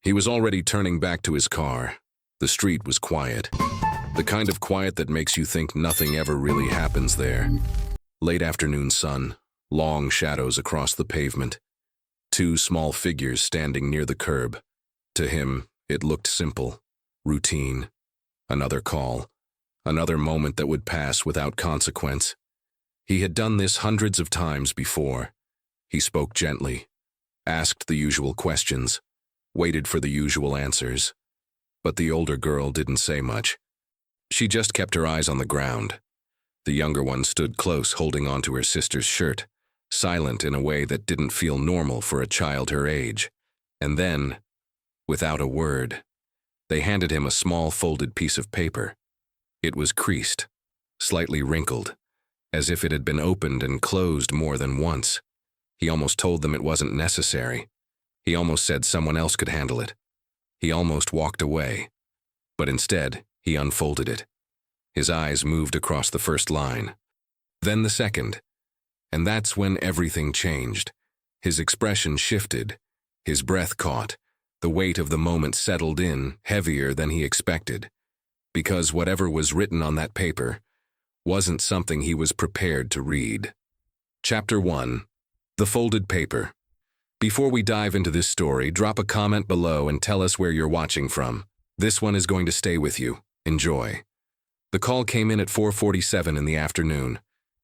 He was already turning back to his car. The street was quiet. The kind of quiet that makes you think nothing ever really happens there. Late afternoon sun, long shadows across the pavement. Two small figures standing near the curb. To him, it looked simple, routine. Another call, another moment that would pass without consequence. He had done this hundreds of times before. He spoke gently, asked the usual questions, waited for the usual answers. But the older girl didn't say much. She just kept her eyes on the ground. The younger one stood close, holding onto her sister's shirt, silent in a way that didn't feel normal for a child her age. And then, without a word, they handed him a small folded piece of paper. It was creased, slightly wrinkled, as if it had been opened and closed more than once. He almost told them it wasn't necessary. He almost said someone else could handle it. He almost walked away. But instead, he unfolded it. His eyes moved across the first line, then the second. And that's when everything changed. His expression shifted. His breath caught. The weight of the moment settled in, heavier than he expected. Because whatever was written on that paper wasn't something he was prepared to read. Chapter 1. The Folded Paper. Before we dive into this story, drop a comment below and tell us where you're watching from. This one is going to stay with you. Enjoy. The call came in at 4:47 in the afternoon.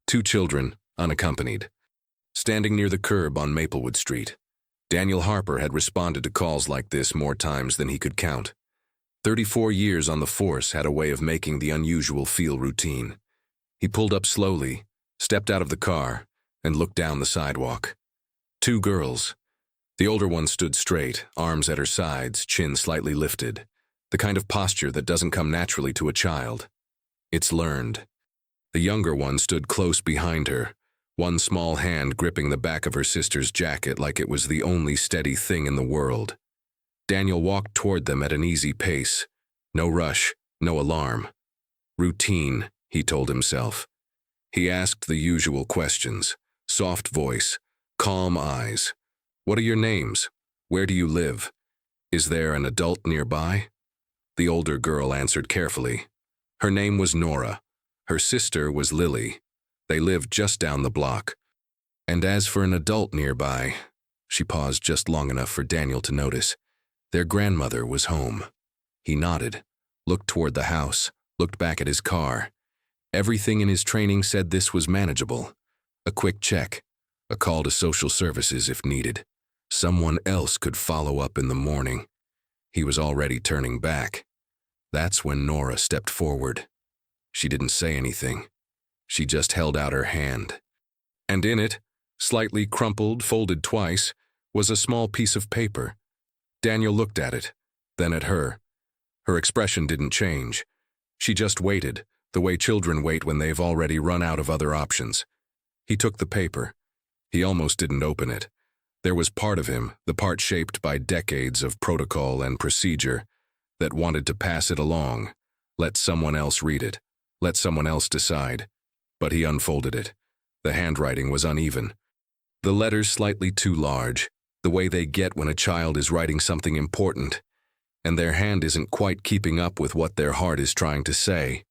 Two children, unaccompanied. Standing near the curb on Maplewood Street. Daniel Harper had responded to calls like this more times than he could count. 34 years on the force had a way of making the unusual feel routine. He pulled up slowly, stepped out of the car, and looked down the sidewalk. Two girls. The older one stood straight, arms at her sides, chin slightly lifted. The kind of posture that doesn't come naturally to a child. It's learned. The younger one stood close behind her, one small hand gripping the back of her sister's jacket like it was the only steady thing in the world. Daniel walked toward them at an easy pace. No rush, no alarm. Routine, he told himself. He asked the usual questions. Soft voice, calm eyes. What are your names? Where do you live? Is there an adult nearby? The older girl answered carefully. Her name was Nora. Her sister was Lily. They lived just down the block. And as for an adult nearby, she paused just long enough for Daniel to notice. Their grandmother was home. He nodded, looked toward the house, looked back at his car. Everything in his training said this was manageable. A quick check, a call to social services if needed. Someone else could follow up in the morning. He was already turning back. That's when Nora stepped forward. She didn't say anything. She just held out her hand. And in it, slightly crumpled, folded twice, was a small piece of paper. Daniel looked at it, then at her. Her expression didn't change. She just waited, the way children wait when they've already run out of other options. He took the paper. He almost didn't open it. There was part of him, the part shaped by decades of protocol and procedure, that wanted to pass it along, let someone else read it, let someone else decide. But he unfolded it. The handwriting was uneven. The letters slightly too large, the way they get when a child is writing something important, and their hand isn't quite keeping up with what their heart is trying to say.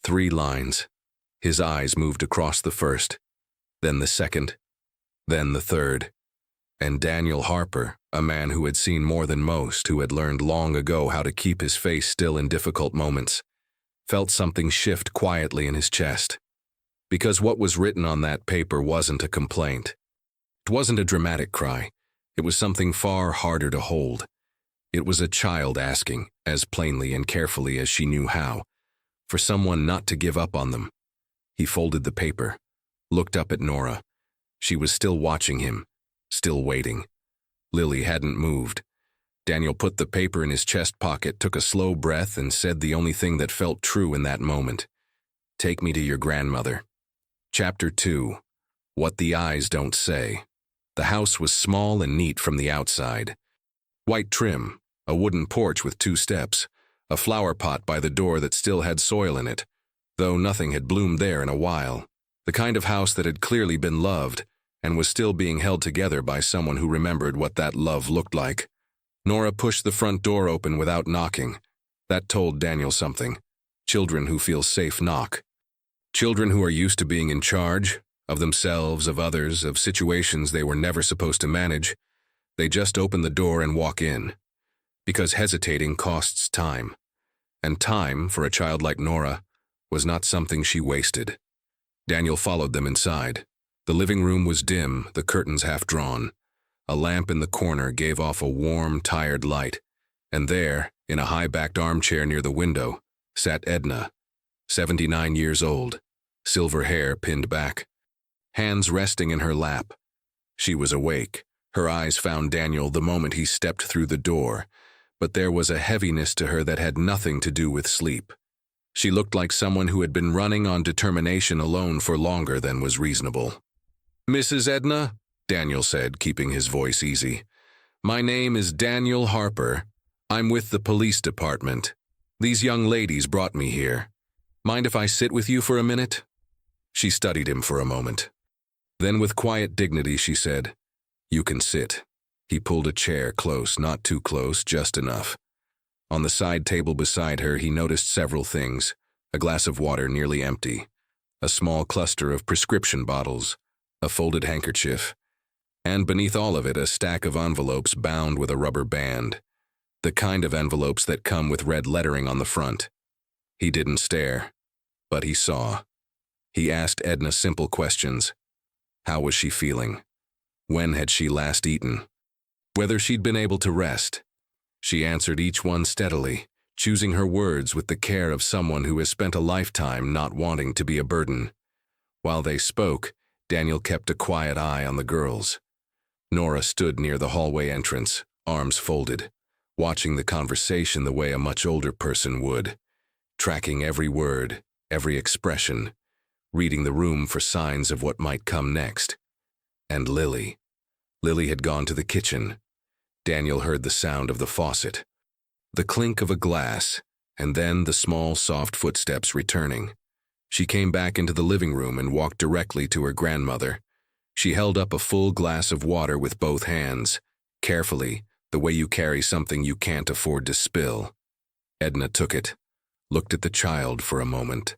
3 lines. His eyes moved across the first, then the second, then the third. And Daniel Harper, a man who had seen more than most, who had learned long ago how to keep his face still in difficult moments, felt something shift quietly in his chest. Because what was written on that paper wasn't a complaint. It wasn't a dramatic cry. It was something far harder to hold. It was a child asking, as plainly and carefully as she knew how, for someone not to give up on them. He folded the paper, looked up at Nora. She was still watching him, still waiting. Lily hadn't moved. Daniel put the paper in his chest pocket, took a slow breath, and said the only thing that felt true in that moment. Take me to your grandmother. Chapter 2. What the Eyes Don't Say. The house was small and neat from the outside. White trim, a wooden porch with 2 steps, a flower pot by the door that still had soil in it, though nothing had bloomed there in a while. The kind of house that had clearly been loved and was still being held together by someone who remembered what that love looked like. Nora pushed the front door open without knocking. That told Daniel something. Children who feel safe knock. Children who are used to being in charge, of themselves, of others, of situations they were never supposed to manage, they just open the door and walk in. Because hesitating costs time. And time, for a child like Nora, was not something she wasted. Daniel followed them inside. The living room was dim, the curtains half drawn. A lamp in the corner gave off a warm, tired light. And there, in a high-backed armchair near the window, sat Edna, 79 years old, silver hair pinned back, hands resting in her lap. She was awake. Her eyes found Daniel the moment he stepped through the door, but there was a heaviness to her that had nothing to do with sleep. She looked like someone who had been running on determination alone for longer than was reasonable. "Mrs. Edna," Daniel said, keeping his voice easy, "my name is Daniel Harper. I'm with the police department. These young ladies brought me here. Mind if I sit with you for a minute?" She studied him for a moment. Then with quiet dignity she said, "You can sit." He pulled a chair close, not too close, just enough. On the side table beside her he noticed several things: a glass of water nearly empty, a small cluster of prescription bottles, a folded handkerchief, and beneath all of it a stack of envelopes bound with a rubber band, the kind of envelopes that come with red lettering on the front. He didn't stare, but he saw. He asked Edna simple questions. How was she feeling? When had she last eaten? Whether she'd been able to rest. She answered each one steadily, choosing her words with the care of someone who has spent a lifetime not wanting to be a burden. While they spoke, Daniel kept a quiet eye on the girls. Nora stood near the hallway entrance, arms folded, watching the conversation the way a much older person would, tracking every word, every expression, reading the room for signs of what might come next. And Lily. Lily had gone to the kitchen. Daniel heard the sound of the faucet, the clink of a glass, and then the small, soft footsteps returning. She came back into the living room and walked directly to her grandmother. She held up a full glass of water with both hands, carefully, the way you carry something you can't afford to spill. Edna took it, looked at the child for a moment,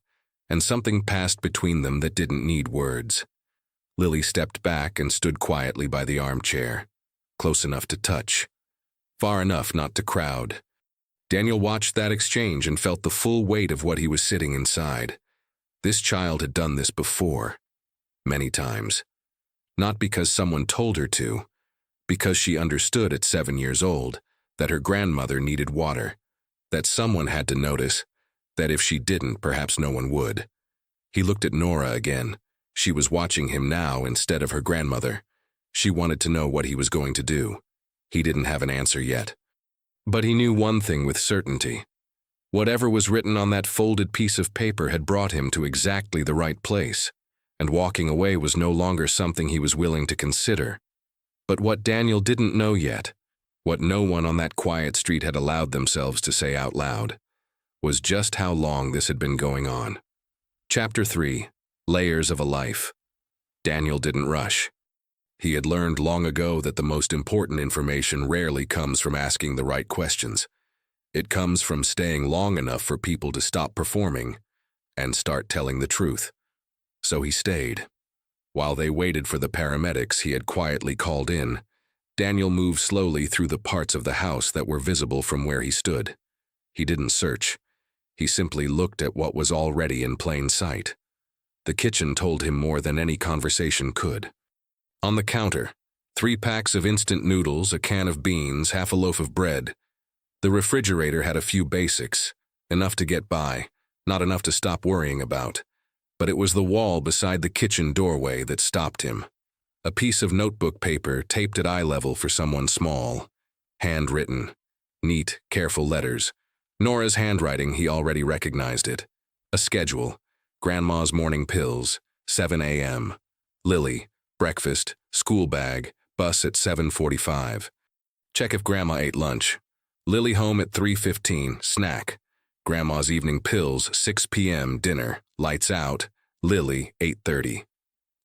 and something passed between them that didn't need words. Lily stepped back and stood quietly by the armchair, close enough to touch, far enough not to crowd. Daniel watched that exchange and felt the full weight of what he was sitting inside. This child had done this before, many times. Not because someone told her to, because she understood at 7 years old that her grandmother needed water, that someone had to notice, that if she didn't, perhaps no one would. He looked at Nora again. She was watching him now instead of her grandmother. She wanted to know what he was going to do. He didn't have an answer yet. But he knew one thing with certainty. Whatever was written on that folded piece of paper had brought him to exactly the right place, and walking away was no longer something he was willing to consider. But what Daniel didn't know yet, what no one on that quiet street had allowed themselves to say out loud, was just how long this had been going on. Chapter 3. Layers of a Life. Daniel didn't rush. He had learned long ago that the most important information rarely comes from asking the right questions. It comes from staying long enough for people to stop performing and start telling the truth. So he stayed. While they waited for the paramedics he had quietly called in, Daniel moved slowly through the parts of the house that were visible from where he stood. He didn't search. He simply looked at what was already in plain sight. The kitchen told him more than any conversation could. On the counter, 3 packs of instant noodles, a can of beans, half a loaf of bread. The refrigerator had a few basics, enough to get by, not enough to stop worrying about. But it was the wall beside the kitchen doorway that stopped him. A piece of notebook paper taped at eye level for someone small. Handwritten. Neat, careful letters. Nora's handwriting, he already recognized it. A schedule. Grandma's morning pills, 7 a.m. Lily, breakfast, school bag, bus at 7:45. Check if Grandma ate lunch. Lily home at 3:15, snack. Grandma's evening pills, 6 p.m., dinner, lights out. Lily, 8:30.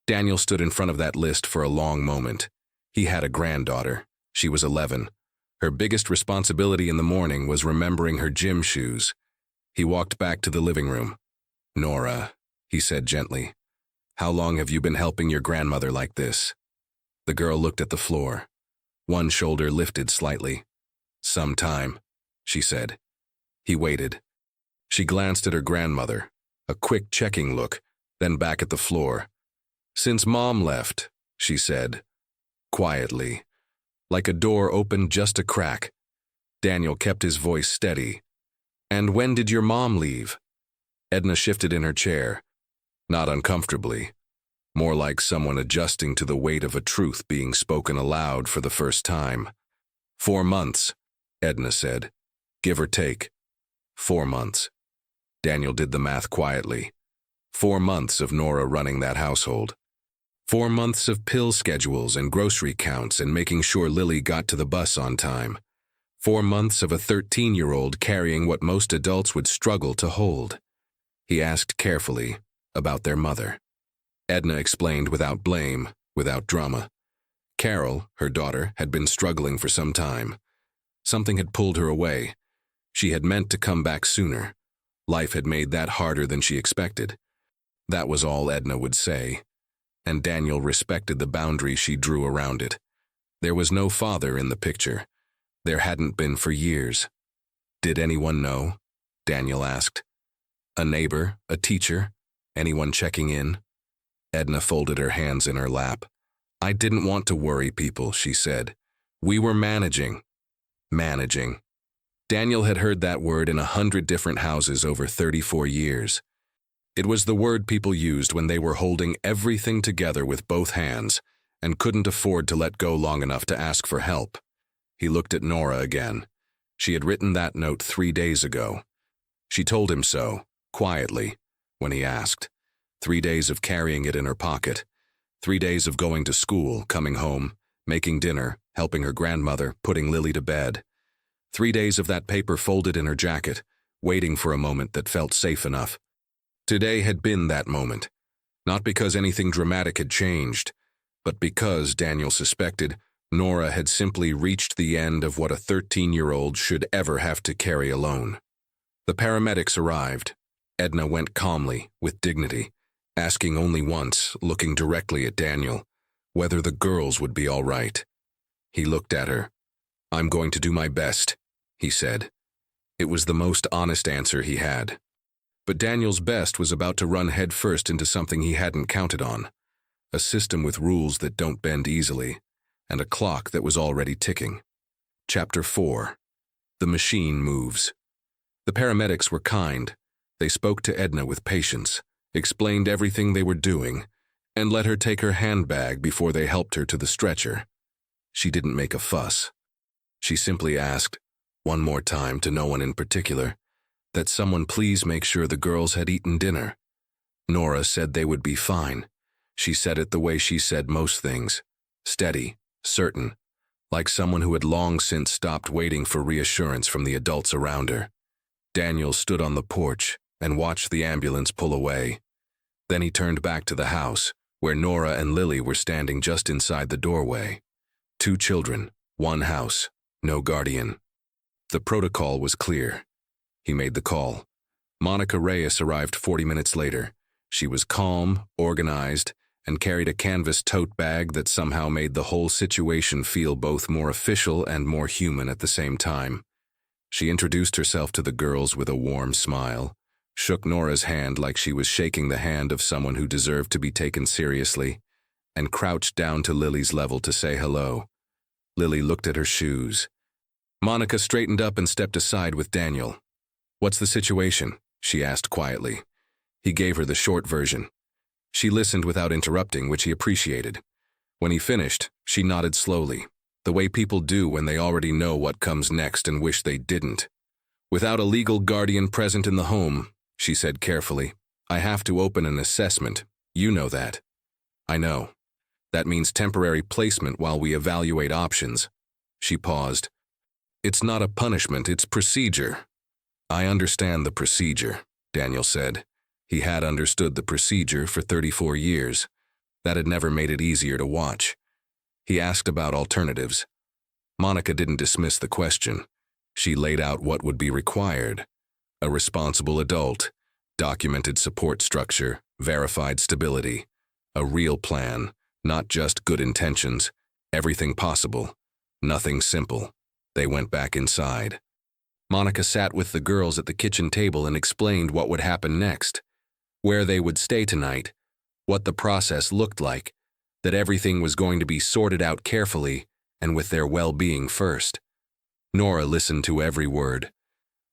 Daniel stood in front of that list for a long moment. He had a granddaughter. She was 11. Her biggest responsibility in the morning was remembering her gym shoes. He walked back to the living room. "Nora," he said gently, "how long have you been helping your grandmother like this?" The girl looked at the floor. One shoulder lifted slightly. "Some time," she said. He waited. She glanced at her grandmother, a quick checking look, then back at the floor. "Since Mom left," she said, quietly, like a door opened just a crack. Daniel kept his voice steady. "And when did your mom leave?" Edna shifted in her chair, not uncomfortably, more like someone adjusting to the weight of a truth being spoken aloud for the first time. 4 months, Edna said, give or take. 4 months. Daniel did the math quietly. 4 months of Nora running that household. 4 months of pill schedules and grocery counts and making sure Lily got to the bus on time. 4 months of a 13-year-old carrying what most adults would struggle to hold. He asked carefully about their mother. Edna explained without blame, without drama. Carol, her daughter, had been struggling for some time. Something had pulled her away. She had meant to come back sooner. Life had made that harder than she expected. That was all Edna would say, and Daniel respected the boundary she drew around it. There was no father in the picture. There hadn't been for years. Did anyone know? Daniel asked. A neighbor, a teacher, anyone checking in? Edna folded her hands in her lap. I didn't want to worry people, she said. We were managing. Managing. Daniel had heard that word in 100 different houses over 34 years. It was the word people used when they were holding everything together with both hands and couldn't afford to let go long enough to ask for help. He looked at Nora again. She had written that note 3 days ago. She told him so, quietly, when he asked. 3 days of carrying it in her pocket. 3 days of going to school, coming home, making dinner, helping her grandmother, putting Lily to bed. 3 days of that paper folded in her jacket, waiting for a moment that felt safe enough. Today had been that moment, not because anything dramatic had changed, but because, Daniel suspected, Nora had simply reached the end of what a 13-year-old should ever have to carry alone. The paramedics arrived. Edna went calmly, with dignity, asking only once, looking directly at Daniel, whether the girls would be all right. He looked at her. I'm going to do my best, he said. It was the most honest answer he had. But Daniel's best was about to run headfirst into something he hadn't counted on. A system with rules that don't bend easily, and a clock that was already ticking. Chapter 4. The machine moves. The paramedics were kind. They spoke to Edna with patience, explained everything they were doing, and let her take her handbag before they helped her to the stretcher. She didn't make a fuss. She simply asked, one more time to no one in particular, that someone please make sure the girls had eaten dinner. Nora said they would be fine. She said it the way she said most things, steady, certain, like someone who had long since stopped waiting for reassurance from the adults around her. Daniel stood on the porch and watched the ambulance pull away. Then he turned back to the house, where Nora and Lily were standing just inside the doorway. 2 children, 1 house, no guardian. The protocol was clear. He made the call. Monica Reyes arrived 40 minutes later. She was calm, organized, and carried a canvas tote bag that somehow made the whole situation feel both more official and more human at the same time. She introduced herself to the girls with a warm smile, shook Nora's hand like she was shaking the hand of someone who deserved to be taken seriously, and crouched down to Lily's level to say hello. Lily looked at her shoes. Monica straightened up and stepped aside with Daniel. What's the situation? She asked quietly. He gave her the short version. She listened without interrupting, which he appreciated. When he finished, she nodded slowly, the way people do when they already know what comes next and wish they didn't. Without a legal guardian present in the home, she said carefully, I have to open an assessment. You know that. I know. That means temporary placement while we evaluate options. She paused. It's not a punishment, it's procedure. I understand the procedure, Daniel said. He had understood the procedure for 34 years. That had never made it easier to watch. He asked about alternatives. Monica didn't dismiss the question. She laid out what would be required. A responsible adult, documented support structure, verified stability. A real plan, not just good intentions. Everything possible. Nothing simple. They went back inside. Monica sat with the girls at the kitchen table and explained what would happen next, where they would stay tonight, what the process looked like, that everything was going to be sorted out carefully and with their well-being first. Nora listened to every word.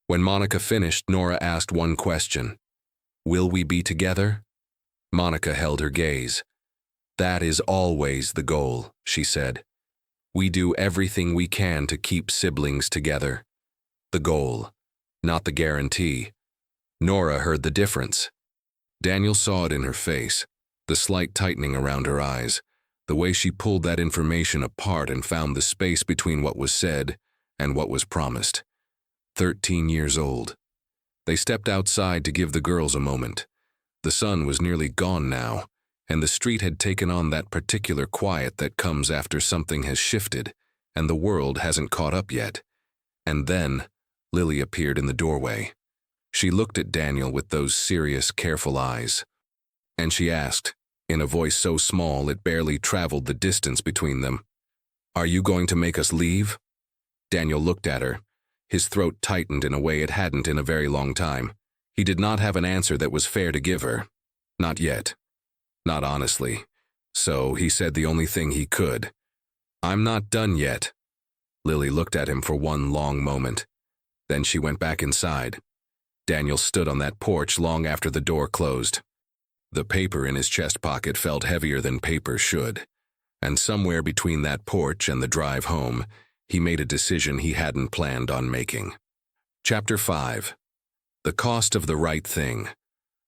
When Monica finished, Nora asked one question. "Will we be together?" Monica held her gaze. "That is always the goal," she said. "We do everything we can to keep siblings together. The goal, not the guarantee." Nora heard the difference. Daniel saw it in her face, the slight tightening around her eyes, the way she pulled that information apart and found the space between what was said and what was promised. 13 years old. They stepped outside to give the girls a moment. The sun was nearly gone now, and the street had taken on that particular quiet that comes after something has shifted and the world hasn't caught up yet. And then Lily appeared in the doorway. She looked at Daniel with those serious, careful eyes. And she asked, in a voice so small it barely traveled the distance between them, "Are you going to make us leave?" Daniel looked at her. His throat tightened in a way it hadn't in a very long time. He did not have an answer that was fair to give her. Not yet. Not honestly. So he said the only thing he could. "I'm not done yet." Lily looked at him for one long moment. Then she went back inside. Daniel stood on that porch long after the door closed. The paper in his chest pocket felt heavier than paper should. And somewhere between that porch and the drive home, he made a decision he hadn't planned on making. Chapter 5. The cost of the right thing.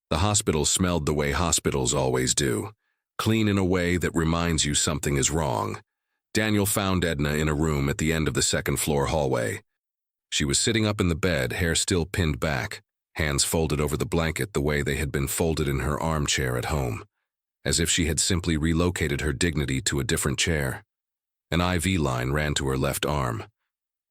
The hospital smelled the way hospitals always do, clean in a way that reminds you something is wrong. Daniel found Edna in a room at the end of the second-floor hallway. She was sitting up in the bed, hair still pinned back, hands folded over the blanket the way they had been folded in her armchair at home, as if she had simply relocated her dignity to a different chair. An IV line ran to her left arm.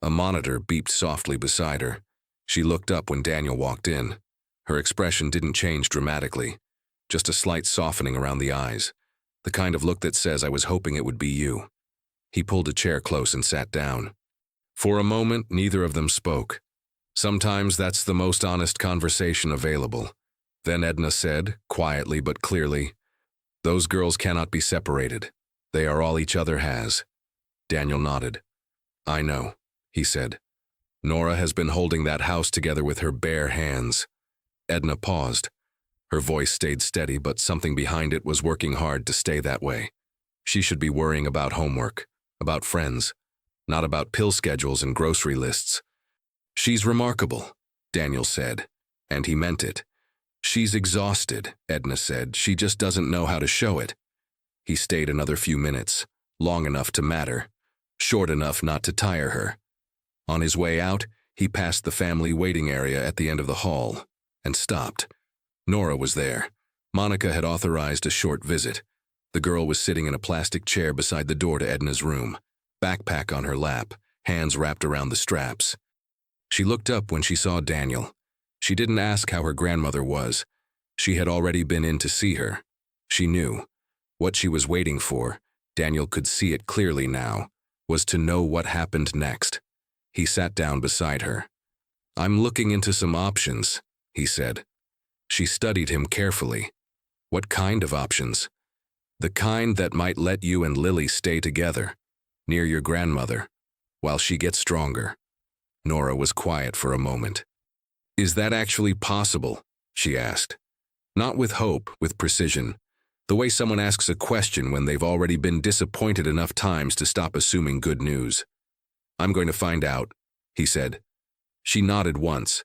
A monitor beeped softly beside her. She looked up when Daniel walked in. Her expression didn't change dramatically, just a slight softening around the eyes, the kind of look that says, "I was hoping it would be you." He pulled a chair close and sat down. For a moment, neither of them spoke. Sometimes that's the most honest conversation available. Then Edna said, quietly but clearly, "Those girls cannot be separated. They are all each other has." Daniel nodded. "I know," he said. "Nora has been holding that house together with her bare hands." Edna paused. Her voice stayed steady, but something behind it was working hard to stay that way. She should be worrying about homework, about friends, not about pill schedules and grocery lists. "She's remarkable," Daniel said, and he meant it. "She's exhausted," Edna said. "She just doesn't know how to show it." He stayed another few minutes, long enough to matter, short enough not to tire her. On his way out, he passed the family waiting area at the end of the hall and stopped. Nora was there. Monica had authorized a short visit. The girl was sitting in a plastic chair beside the door to Edna's room, backpack on her lap, hands wrapped around the straps. She looked up when she saw Daniel. She didn't ask how her grandmother was. She had already been in to see her. She knew. What she was waiting for, Daniel could see it clearly now, was to know what happened next. He sat down beside her. "I'm looking into some options," he said. She studied him carefully. "What kind of options?" "The kind that might let you and Lily stay together, near your grandmother, while she gets stronger." Nora was quiet for a moment. "Is that actually possible?" she asked. Not with hope, with precision. The way someone asks a question when they've already been disappointed enough times to stop assuming good news. "I'm going to find out," he said. She nodded once,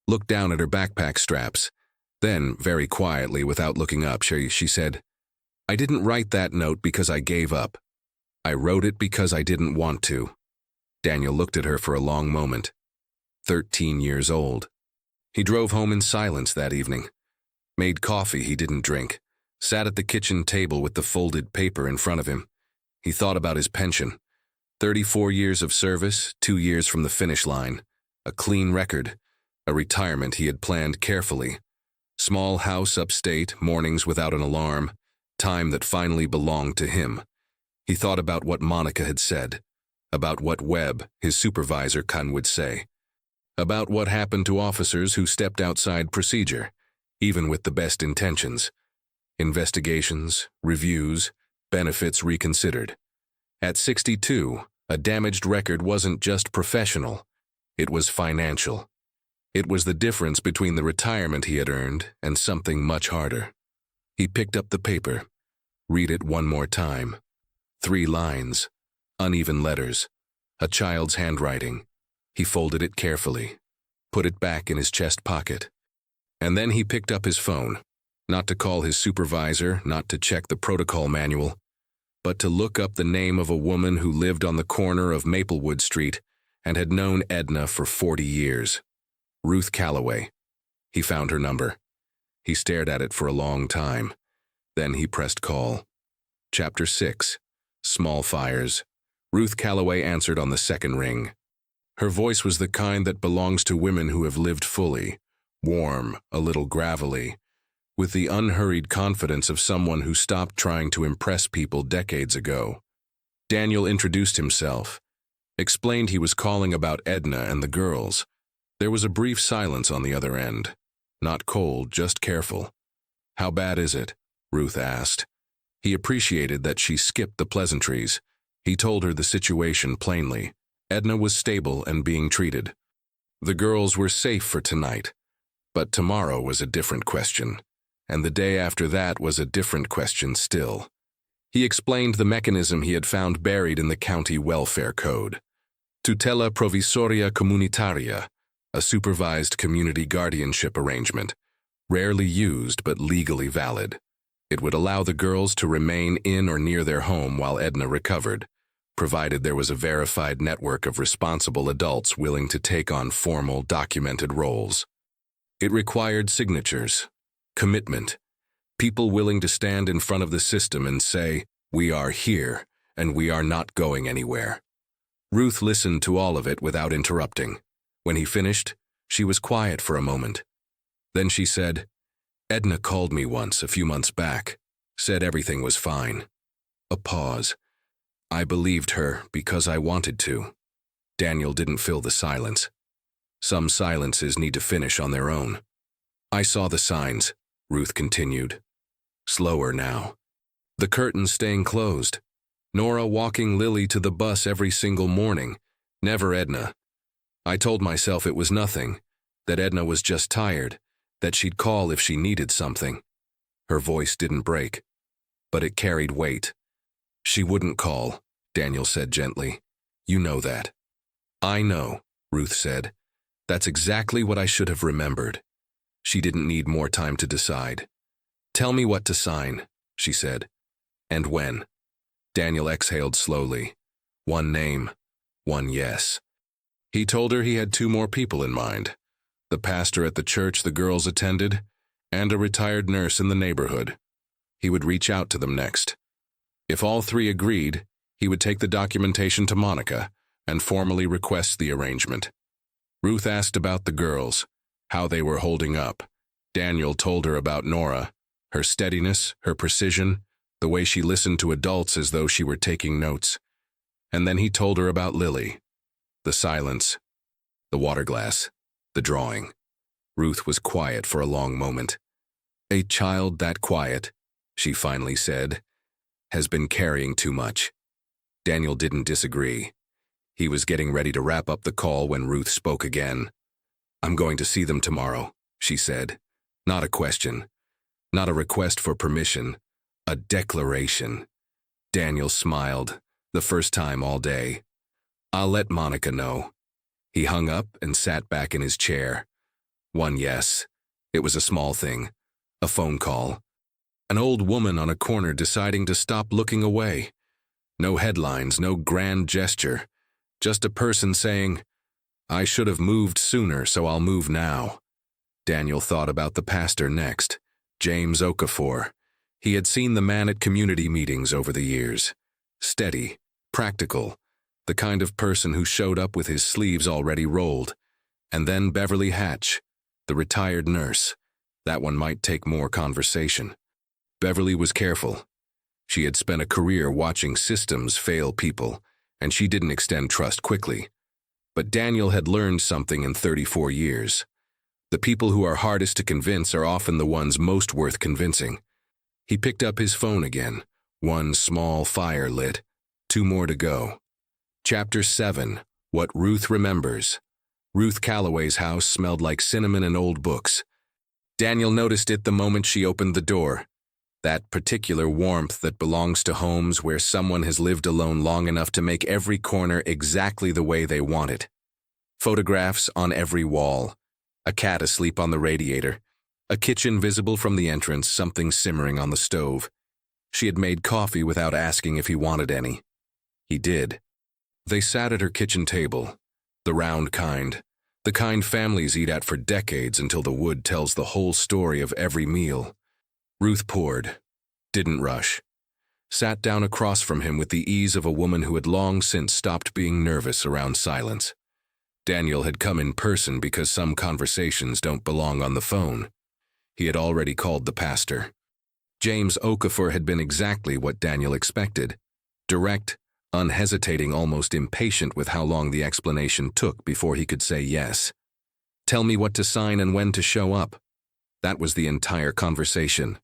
looked down at her backpack straps. Then, very quietly, without looking up, she said, "I didn't write that note because I gave up. I wrote it because I didn't want to." Daniel looked at her for a long moment. 13 years old. He drove home in silence that evening. Made coffee he didn't drink. Sat at the kitchen table with the folded paper in front of him. He thought about his pension. 34 years of service, 2 years from the finish line. A clean record. A retirement he had planned carefully. Small house upstate, mornings without an alarm. Time that finally belonged to him. He thought about what Monica had said. About what Webb, his supervisor, would say. About what happened to officers who stepped outside procedure, even with the best intentions. Investigations, reviews, benefits reconsidered. At 62, a damaged record wasn't just professional, it was financial. It was the difference between the retirement he had earned and something much harder. He picked up the paper. Read it one more time. 3 lines. Uneven letters. A child's handwriting. He folded it carefully. Put it back in his chest pocket. And then he picked up his phone. Not to call his supervisor, not to check the protocol manual, but to look up the name of a woman who lived on the corner of Maplewood Street and had known Edna for 40 years. Ruth Calloway. He found her number. He stared at it for a long time. Then he pressed call. Chapter 6. Small Fires. Ruth Calloway answered on the second ring. Her voice was the kind that belongs to women who have lived fully, warm, a little gravelly, with the unhurried confidence of someone who stopped trying to impress people decades ago. Daniel introduced himself, explained he was calling about Edna and the girls. There was a brief silence on the other end. Not cold, just careful. "How bad is it?" Ruth asked. He appreciated that she skipped the pleasantries. He told her the situation plainly. Edna was stable and being treated. The girls were safe for tonight. But tomorrow was a different question. And the day after that was a different question still. He explained the mechanism he had found buried in the county welfare code. Tutela provisoria comunitaria, a supervised community guardianship arrangement, rarely used but legally valid. It would allow the girls to remain in or near their home while Edna recovered, provided there was a verified network of responsible adults willing to take on formal, documented roles. It required signatures, commitment, people willing to stand in front of the system and say, "We are here, and we are not going anywhere." Ruth listened to all of it without interrupting. When he finished, she was quiet for a moment. Then she said, "Edna called me once a few months back, said everything was fine." A pause. "I believed her because I wanted to." Daniel didn't fill the silence. Some silences need to finish on their own. "I saw the signs," Ruth continued. Slower now. The curtains staying closed. Nora walking Lily to the bus every single morning. Never Edna. I told myself it was nothing, that Edna was just tired, that she'd call if she needed something. Her voice didn't break, but it carried weight. "She wouldn't call," Daniel said gently. "You know that." "I know," Ruth said. "That's exactly what I should have remembered." She didn't need more time to decide. "Tell me what to sign," she said. "And when?" Daniel exhaled slowly. One name, one yes. He told her he had 2 more people in mind. The pastor at the church the girls attended, and a retired nurse in the neighborhood. He would reach out to them next. If all 3 agreed, he would take the documentation to Monica and formally request the arrangement. Ruth asked about the girls, how they were holding up. Daniel told her about Nora, her steadiness, her precision, the way she listened to adults as though she were taking notes. And then he told her about Lily. The silence, the water glass, the drawing. Ruth was quiet for a long moment. "A child that quiet," she finally said, "has been carrying too much." Daniel didn't disagree. He was getting ready to wrap up the call when Ruth spoke again. "I'm going to see them tomorrow," she said. Not a question, not a request for permission, a declaration. Daniel smiled, the first time all day. "I'll let Monica know." He hung up and sat back in his chair. One yes. It was a small thing. A phone call. An old woman on a corner deciding to stop looking away. No headlines, no grand gesture. Just a person saying, "I should have moved sooner, so I'll move now." Daniel thought about the pastor next, James Okafor. He had seen the man at community meetings over the years. Steady, practical, the kind of person who showed up with his sleeves already rolled. And then Beverly Hatch, the retired nurse. That one might take more conversation. Beverly was careful. She had spent a career watching systems fail people, and she didn't extend trust quickly. But Daniel had learned something in 34 years. The people who are hardest to convince are often the ones most worth convincing. He picked up his phone again. One small fire lit. 2 more to go. Chapter 7. What Ruth Remembers. Ruth Calloway's house smelled like cinnamon and old books. Daniel noticed it the moment she opened the door. That particular warmth that belongs to homes where someone has lived alone long enough to make every corner exactly the way they want it. Photographs on every wall. A cat asleep on the radiator. A kitchen visible from the entrance, something simmering on the stove. She had made coffee without asking if he wanted any. He did. They sat at her kitchen table. The round kind. The kind families eat at for decades until the wood tells the whole story of every meal. Ruth poured. Didn't rush. Sat down across from him with the ease of a woman who had long since stopped being nervous around silence. Daniel had come in person because some conversations don't belong on the phone. He had already called the pastor. James Okafor had been exactly what Daniel expected. Direct, unhesitating, almost impatient with how long the explanation took before he could say yes. Tell me what to sign and when to show up. That was the entire conversation.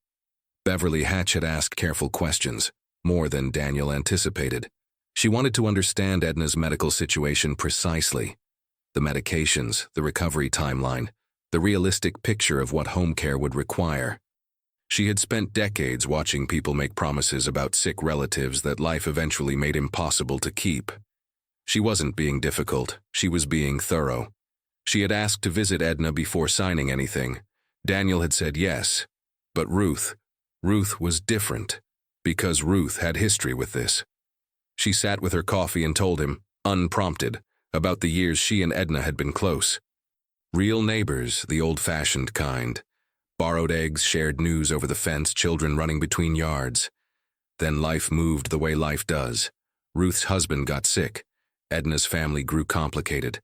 Beverly Hatch had asked careful questions, more than Daniel anticipated. She wanted to understand Edna's medical situation precisely. The medications, the recovery timeline, the realistic picture of what home care would require. She had spent decades watching people make promises about sick relatives that life eventually made impossible to keep. She wasn't being difficult, she was being thorough. She had asked to visit Edna before signing anything. Daniel had said yes, but Ruth was different, because Ruth had history with this. She sat with her coffee and told him, unprompted, about the years she and Edna had been close. Real neighbors, the old-fashioned kind. Borrowed eggs, shared news over the fence, children running between yards. Then life moved the way life does. Ruth's husband got sick. Edna's family grew complicated.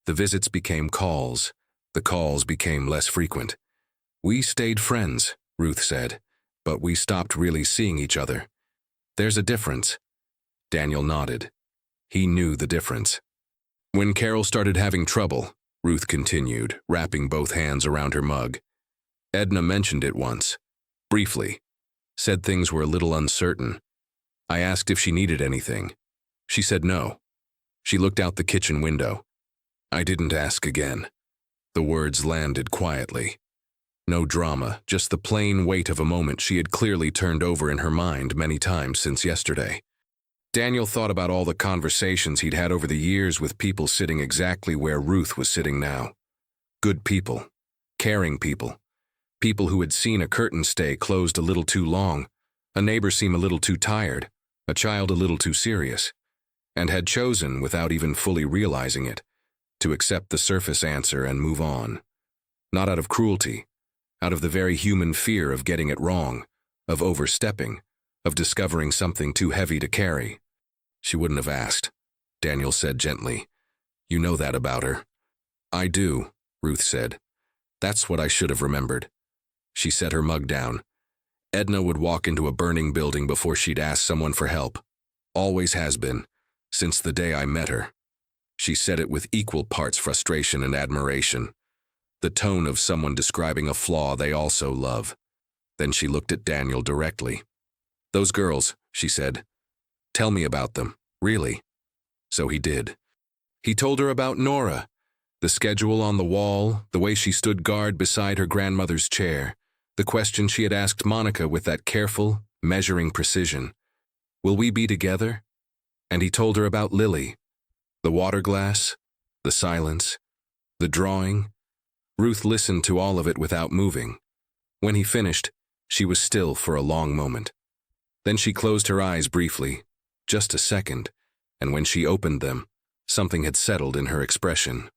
The visits became calls. The calls became less frequent. We stayed friends, Ruth said, but we stopped really seeing each other. There's a difference. Daniel nodded. He knew the difference. When Carol started having trouble, Ruth continued, wrapping both hands around her mug. Edna mentioned it once, briefly. Said things were a little uncertain. I asked if she needed anything. She said no. She looked out the kitchen window. I didn't ask again. The words landed quietly. No drama, just the plain weight of a moment she had clearly turned over in her mind many times since yesterday. Daniel thought about all the conversations he'd had over the years with people sitting exactly where Ruth was sitting now. Good people, caring people, people who had seen a curtain stay closed a little too long, a neighbor seem a little too tired, a child a little too serious, and had chosen, without even fully realizing it, to accept the surface answer and move on. Not out of cruelty, out of the very human fear of getting it wrong, of overstepping, of discovering something too heavy to carry. She wouldn't have asked, Daniel said gently. You know that about her. I do, Ruth said. That's what I should have remembered. She set her mug down. Edna would walk into a burning building before she'd ask someone for help. Always has been, since the day I met her. She said it with equal parts frustration and admiration, the tone of someone describing a flaw they also love. Then she looked at Daniel directly. Those girls, she said. Tell me about them, really. So he did. He told her about Nora, the schedule on the wall, the way she stood guard beside her grandmother's chair, the question she had asked Monica with that careful, measuring precision. Will we be together? And he told her about Lily, the water glass, the silence, the drawing. Ruth listened to all of it without moving. When he finished, she was still for a long moment. Then she closed her eyes briefly, just a second, and when she opened them, something had settled in her expression.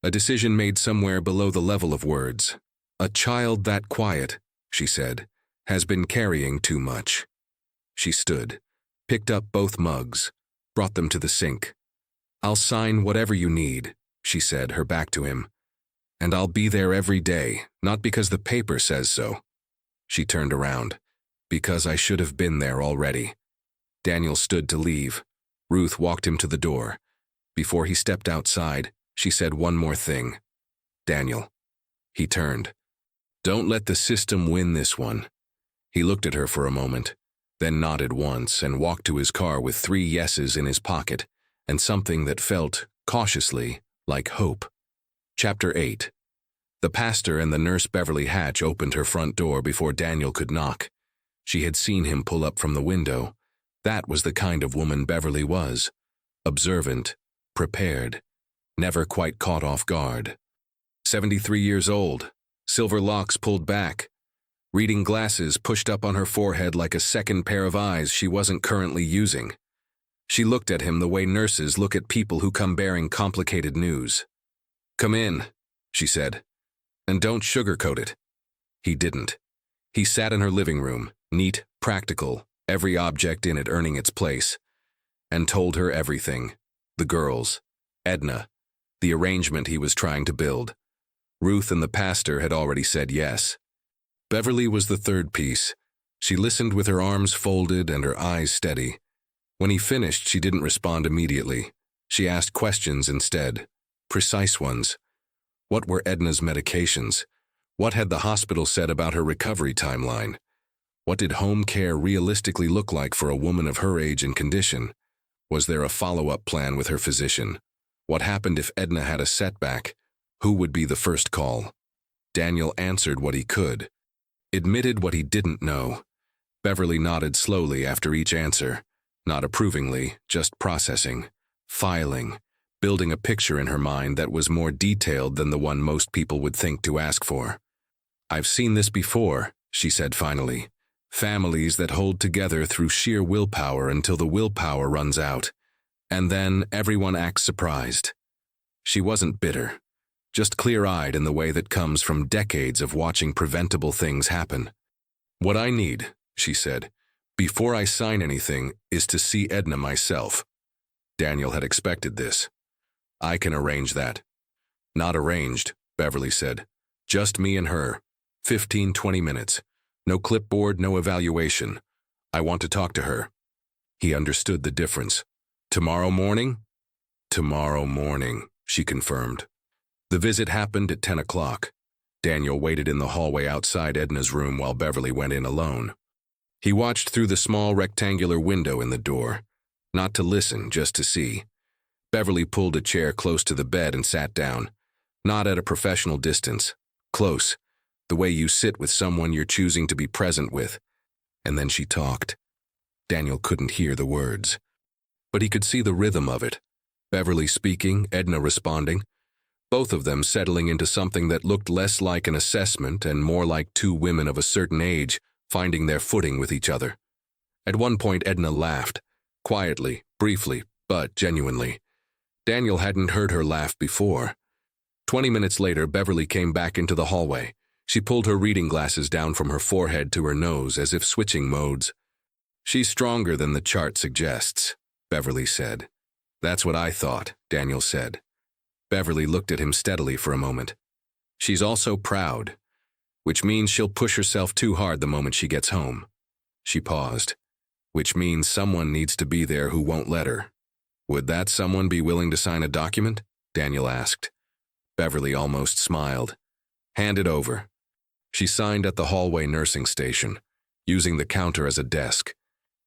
A decision made somewhere below the level of words. A child that quiet, she said, has been carrying too much. She stood, picked up both mugs, brought them to the sink. I'll sign whatever you need, she said, her back to him. And I'll be there every day, not because the paper says so. She turned around. Because I should have been there already. Daniel stood to leave. Ruth walked him to the door. Before he stepped outside, she said one more thing. Daniel. He turned. Don't let the system win this one. He looked at her for a moment, then nodded once and walked to his car with 3 yeses in his pocket and something that felt, cautiously, like hope. Chapter 8. The pastor and the nurse Beverly Hatch opened her front door before Daniel could knock. She had seen him pull up from the window. That was the kind of woman Beverly was. Observant, prepared, never quite caught off guard. 73 years old, silver locks pulled back, reading glasses pushed up on her forehead like a second pair of eyes she wasn't currently using. She looked at him the way nurses look at people who come bearing complicated news. Come in, she said, and don't sugarcoat it. He didn't. He sat in her living room, neat, practical, every object in it earning its place, and told her everything. The girls, Edna, the arrangement he was trying to build. Ruth and the pastor had already said yes. Beverly was the third piece. She listened with her arms folded and her eyes steady. When he finished, she didn't respond immediately. She asked questions instead, precise ones. What were Edna's medications? What had the hospital said about her recovery timeline? What did home care realistically look like for a woman of her age and condition? Was there a follow-up plan with her physician? What happened if Edna had a setback? Who would be the first call? Daniel answered what he could, admitted what he didn't know. Beverly nodded slowly after each answer, not approvingly, just processing, filing, building a picture in her mind that was more detailed than the one most people would think to ask for. I've seen this before, she said finally. Families that hold together through sheer willpower until the willpower runs out, and then everyone acts surprised. She wasn't bitter, just clear-eyed in the way that comes from decades of watching preventable things happen. What I need, she said, before I sign anything, is to see Edna myself. Daniel had expected this. I can arrange that. Not arranged, Beverly said. Just me and her. 15-20 minutes. No clipboard, no evaluation. I want to talk to her. He understood the difference. Tomorrow morning? Tomorrow morning, she confirmed. The visit happened at 10 o'clock. Daniel waited in the hallway outside Edna's room while Beverly went in alone. He watched through the small rectangular window in the door, not to listen, just to see. Beverly pulled a chair close to the bed and sat down, not at a professional distance, close, the way you sit with someone you're choosing to be present with. And then she talked. Daniel couldn't hear the words, but he could see the rhythm of it. Beverly speaking, Edna responding, both of them settling into something that looked less like an assessment and more like 2 women of a certain age finding their footing with each other. At one point, Edna laughed, quietly, briefly, but genuinely. Daniel hadn't heard her laugh before. 20 minutes later, Beverly came back into the hallway. She pulled her reading glasses down from her forehead to her nose as if switching modes. She's stronger than the chart suggests, Beverly said. That's what I thought, Daniel said. Beverly looked at him steadily for a moment. She's also proud, which means she'll push herself too hard the moment she gets home. She paused, which means someone needs to be there who won't let her. Would that someone be willing to sign a document? Daniel asked. Beverly almost smiled. Hand it over. She signed at the hallway nursing station, using the counter as a desk,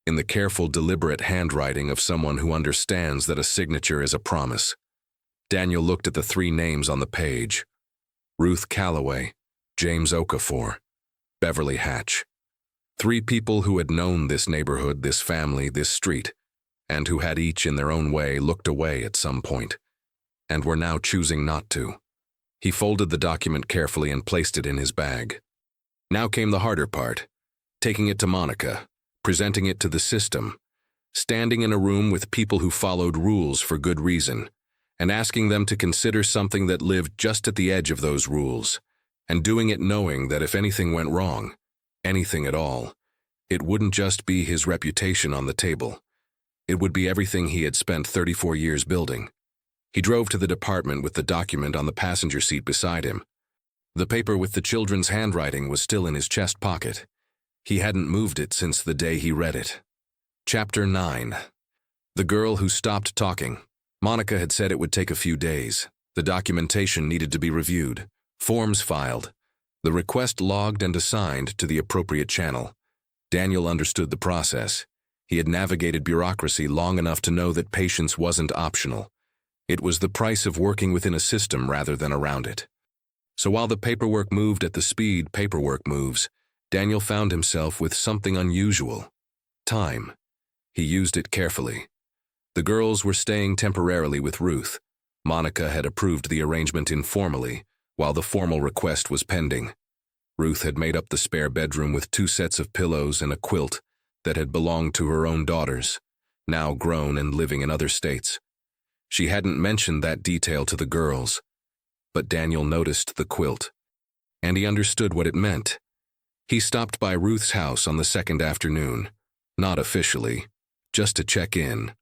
in the careful, deliberate handwriting of someone who understands that a signature is a promise. Daniel looked at the 3 names on the page. Ruth Calloway, James Okafor, Beverly Hatch. 3 people who had known this neighborhood, this family, this street, and who had each in their own way looked away at some point, and were now choosing not to. He folded the document carefully and placed it in his bag. Now came the harder part, taking it to Monica, presenting it to the system, standing in a room with people who followed rules for good reason, and asking them to consider something that lived just at the edge of those rules, and doing it knowing that if anything went wrong, anything at all, it wouldn't just be his reputation on the table. It would be everything he had spent 34 years building. He drove to the department with the document on the passenger seat beside him. The paper with the children's handwriting was still in his chest pocket. He hadn't moved it since the day he read it. Chapter 9. The girl who stopped talking. Monica had said it would take a few days. The documentation needed to be reviewed, forms filed, the request logged and assigned to the appropriate channel. Daniel understood the process. He had navigated bureaucracy long enough to know that patience wasn't optional. It was the price of working within a system rather than around it. So while the paperwork moved at the speed paperwork moves, Daniel found himself with something unusual: time. He used it carefully. The girls were staying temporarily with Ruth. Monica had approved the arrangement informally, while the formal request was pending. Ruth had made up the spare bedroom with 2 sets of pillows and a quilt that had belonged to her own daughters, now grown and living in other states. She hadn't mentioned that detail to the girls, but Daniel noticed the quilt, and he understood what it meant. He stopped by Ruth's house on the second afternoon, not officially, just to check in.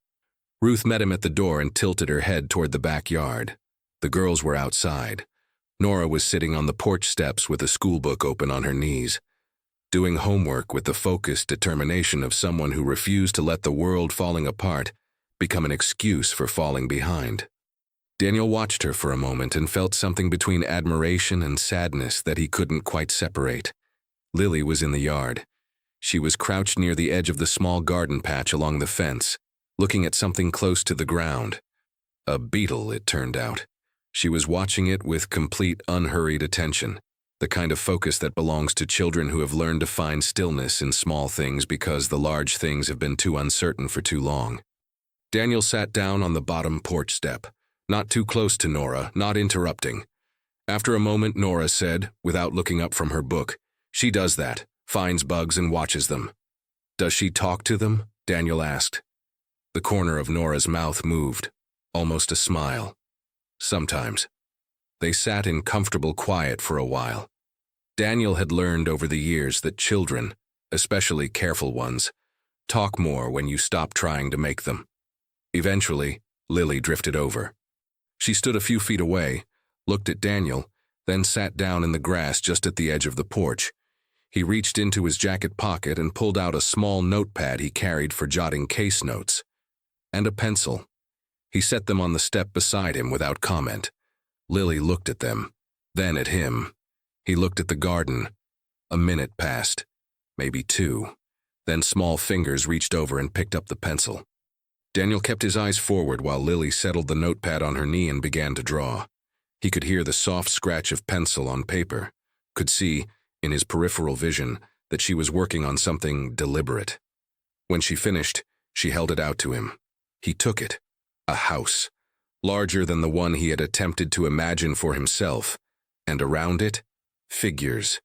Ruth met him at the door and tilted her head toward the backyard. The girls were outside. Nora was sitting on the porch steps with a schoolbook open on her knees, doing homework with the focused determination of someone who refused to let the world falling apart become an excuse for falling behind. Daniel watched her for a moment and felt something between admiration and sadness that he couldn't quite separate. Lily was in the yard. She was crouched near the edge of the small garden patch along the fence, looking at something close to the ground. A beetle, it turned out. She was watching it with complete, unhurried attention, the kind of focus that belongs to children who have learned to find stillness in small things because the large things have been too uncertain for too long. Daniel sat down on the bottom porch step, not too close to Nora, not interrupting. After a moment, Nora said, without looking up from her book, "She does that, finds bugs and watches them." "Does she talk to them?" Daniel asked. The corner of Nora's mouth moved, almost a smile. "Sometimes." They sat in comfortable quiet for a while. Daniel had learned over the years that children, especially careful ones, talk more when you stop trying to make them. Eventually, Lily drifted over. She stood a few feet away, looked at Daniel, then sat down in the grass just at the edge of the porch. He reached into his jacket pocket and pulled out a small notepad he carried for jotting case notes, and a pencil. He set them on the step beside him without comment. Lily looked at them, then at him. He looked at the garden. A minute passed, maybe 2. Then small fingers reached over and picked up the pencil. Daniel kept his eyes forward while Lily settled the notepad on her knee and began to draw. He could hear the soft scratch of pencil on paper, could see, in his peripheral vision, that she was working on something deliberate. When she finished, she held it out to him. He took it. A house, larger than the one he had attempted to imagine for himself, and around it, figures,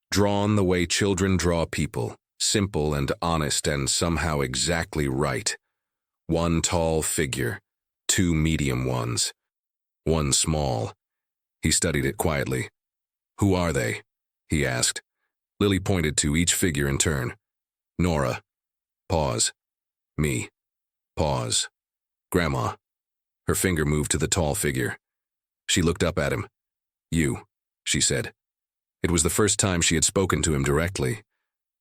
drawn the way children draw people, simple and honest and somehow exactly right. 1 tall figure, 2 medium ones, 1 small. He studied it quietly. "Who are they?" he asked. Lily pointed to each figure in turn. "Nora." Pause. "Me." Pause. "Grandma." Her finger moved to the tall figure. She looked up at him. "You," she said. It was the first time she had spoken to him directly.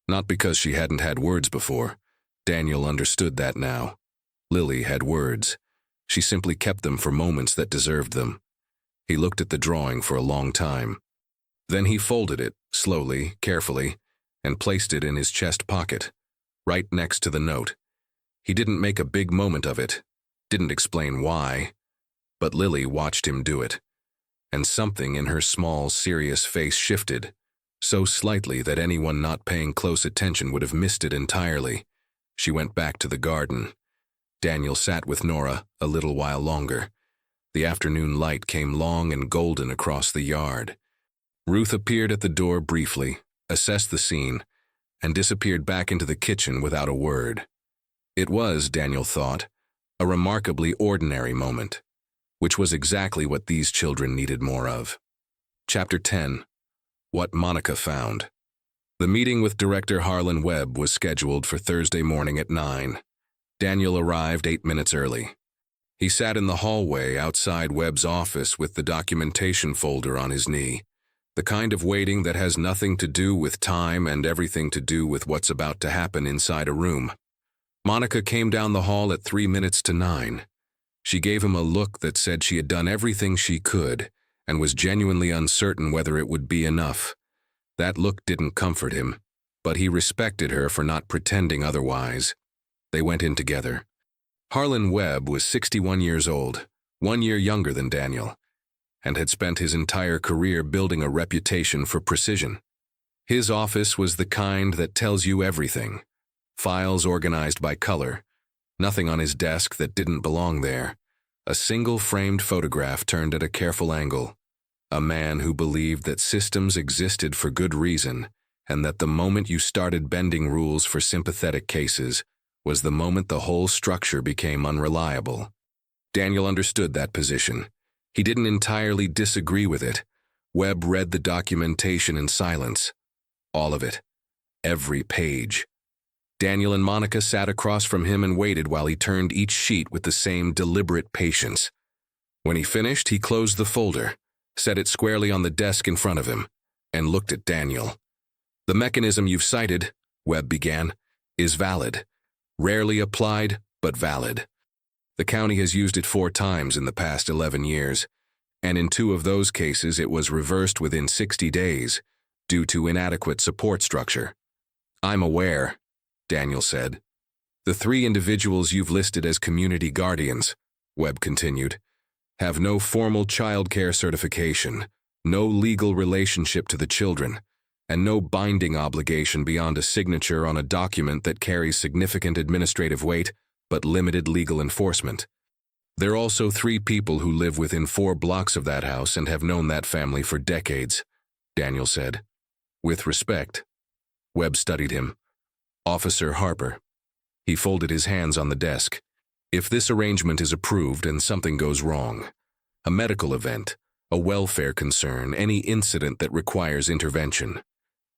Not because she hadn't had words before. Daniel understood that now. Lily had words. She simply kept them for moments that deserved them. He looked at the drawing for a long time. Then he folded it, slowly, carefully, and placed it in his chest pocket, right next to the note. He didn't make a big moment of it, didn't explain why, but Lily watched him do it. And something in her small, serious face shifted, so slightly that anyone not paying close attention would have missed it entirely. She went back to the garden. Daniel sat with Nora a little while longer. The afternoon light came long and golden across the yard. Ruth appeared at the door briefly, assessed the scene, and disappeared back into the kitchen without a word. It was, Daniel thought, a remarkably ordinary moment, which was exactly what these children needed more of. Chapter 10. What Monica Found. The meeting with Director Harlan Webb was scheduled for Thursday morning at 9. Daniel arrived 8 minutes early. He sat in the hallway outside Webb's office with the documentation folder on his knee, the kind of waiting that has nothing to do with time and everything to do with what's about to happen inside a room. Monica came down the hall at 3 minutes to 9. She gave him a look that said she had done everything she could and was genuinely uncertain whether it would be enough. That look didn't comfort him, but he respected her for not pretending otherwise. They went in together. Harlan Webb was 61 years old, 1 year younger than Daniel, and had spent his entire career building a reputation for precision. His office was the kind that tells you everything. Files organized by color, nothing on his desk that didn't belong there, a single framed photograph turned at a careful angle, a man who believed that systems existed for good reason and that the moment you started bending rules for sympathetic cases was the moment the whole structure became unreliable. Daniel understood that position. He didn't entirely disagree with it. Webb read the documentation in silence. All of it. Every page. Daniel and Monica sat across from him and waited while he turned each sheet with the same deliberate patience. When he finished, he closed the folder, set it squarely on the desk in front of him, and looked at Daniel. "The mechanism you've cited," Webb began, "is valid. Rarely applied, but valid. The county has used it 4 times in the past 11 years, and in 2 of those cases it was reversed within 60 days due to inadequate support structure." "I'm aware," Daniel said. "The 3 individuals you've listed as community guardians," Webb continued, "have no formal child care certification, no legal relationship to the children, and no binding obligation beyond a signature on a document that carries significant administrative weight but limited legal enforcement. There are also 3 people who live within 4 blocks of that house and have known that family for decades," Daniel said. "With respect." Webb studied him. "Officer Harper." He folded his hands on the desk. "If this arrangement is approved and something goes wrong, a medical event, a welfare concern, any incident that requires intervention,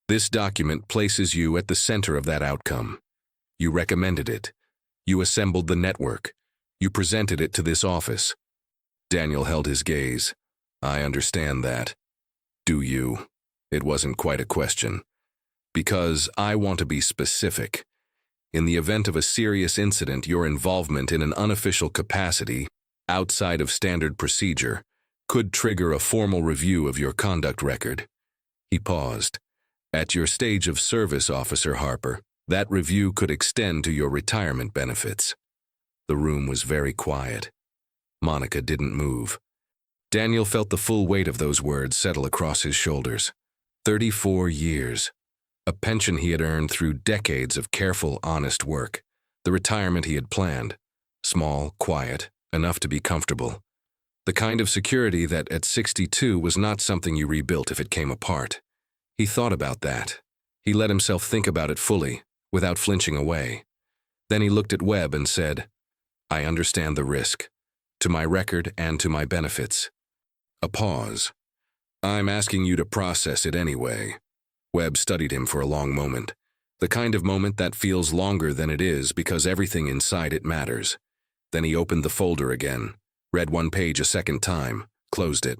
this document places you at the center of that outcome. You recommended it. You assembled the network. You presented it to this office." Daniel held his gaze. "I understand that." "Do you?" It wasn't quite a question. "Because I want to be specific. In the event of a serious incident, your involvement in an unofficial capacity, outside of standard procedure, could trigger a formal review of your conduct record." He paused. "At your stage of service, Officer Harper, that review could extend to your retirement benefits." The room was very quiet. Monica didn't move. Daniel felt the full weight of those words settle across his shoulders. 34 years. A pension he had earned through decades of careful, honest work. The retirement he had planned. Small, quiet, enough to be comfortable. The kind of security that at 62 was not something you rebuilt if it came apart. He thought about that. He let himself think about it fully, without flinching away. Then he looked at Webb and said, "I understand the risk, to my record and to my benefits." A pause. "I'm asking you to process it anyway." Webb studied him for a long moment, the kind of moment that feels longer than it is because everything inside it matters. Then he opened the folder again, read 1 page a second time, closed it.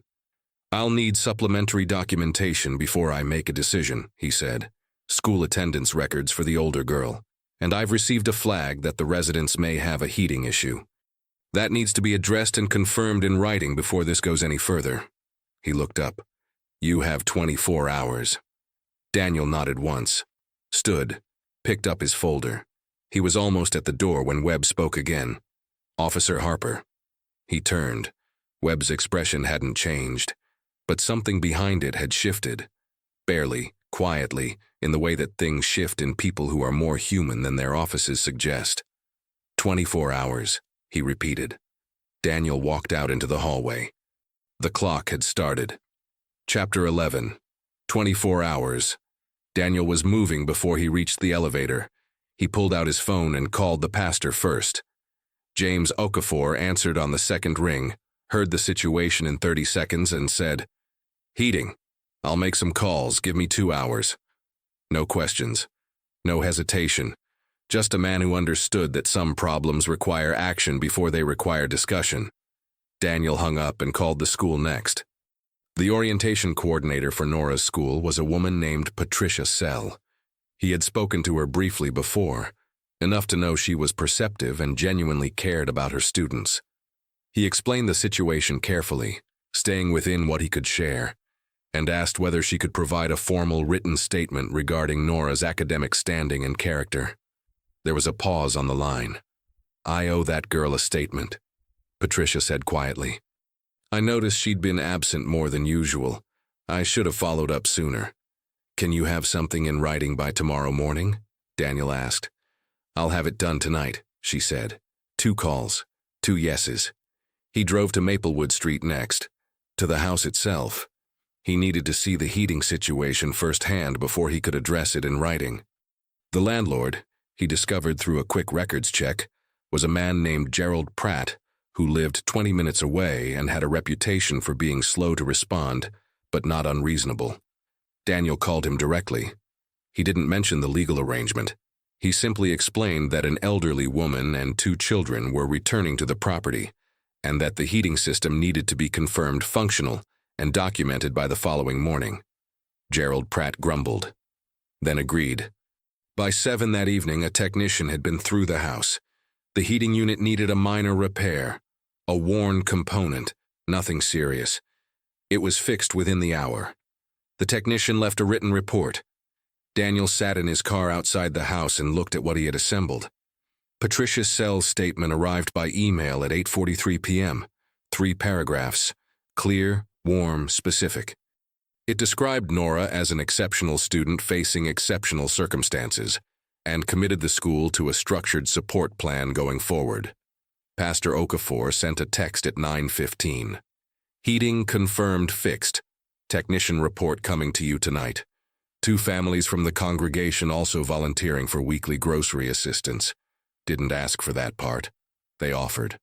"I'll need supplementary documentation before I make a decision," he said. "School attendance records for the older girl, and I've received a flag that the residents may have a heating issue. That needs to be addressed and confirmed in writing before this goes any further." He looked up. "You have 24 hours. Daniel nodded once, stood, picked up his folder. He was almost at the door when Webb spoke again. "Officer Harper." He turned. Webb's expression hadn't changed, but something behind it had shifted. Barely, quietly, in the way that things shift in people who are more human than their offices suggest. 24 hours, he repeated. Daniel walked out into the hallway. The clock had started. Chapter 11. 24 hours. Daniel was moving before he reached the elevator. He pulled out his phone and called the pastor first. James Okafor answered on the second ring, heard the situation in 30 seconds, and said, "Heating. I'll make some calls. Give me 2 hours." No questions. No hesitation. Just a man who understood that some problems require action before they require discussion. Daniel hung up and called the school next. The orientation coordinator for Nora's school was a woman named Patricia Sell. He had spoken to her briefly before, enough to know she was perceptive and genuinely cared about her students. He explained the situation carefully, staying within what he could share, and asked whether she could provide a formal written statement regarding Nora's academic standing and character. There was a pause on the line. "I owe that girl a statement," Patricia said quietly. "I noticed she'd been absent more than usual. I should have followed up sooner. Can you have something in writing by tomorrow morning?" Daniel asked. "I'll have it done tonight," she said. 2 calls, 2 yeses. He drove to Maplewood Street next, to the house itself. He needed to see the heating situation firsthand before he could address it in writing. The landlord, he discovered through a quick records check, was a man named Gerald Pratt, who lived 20 minutes away and had a reputation for being slow to respond, but not unreasonable. Daniel called him directly. He didn't mention the legal arrangement. He simply explained that an elderly woman and 2 children were returning to the property, and that the heating system needed to be confirmed functional and documented by the following morning. Gerald Pratt grumbled, then agreed. By 7 that evening, a technician had been through the house. The heating unit needed a minor repair, a worn component, nothing serious. It was fixed within the hour. The technician left a written report. Daniel sat in his car outside the house and looked at what he had assembled. Patricia Sell's statement arrived by email at 8:43 p.m., 3 paragraphs, clear, warm, specific. It described Nora as an exceptional student facing exceptional circumstances and committed the school to a structured support plan going forward. Pastor Okafor sent a text at 9:15. "Heating confirmed fixed. Technician report coming to you tonight. 2 families from the congregation also volunteering for weekly grocery assistance. Didn't ask for that part. They offered."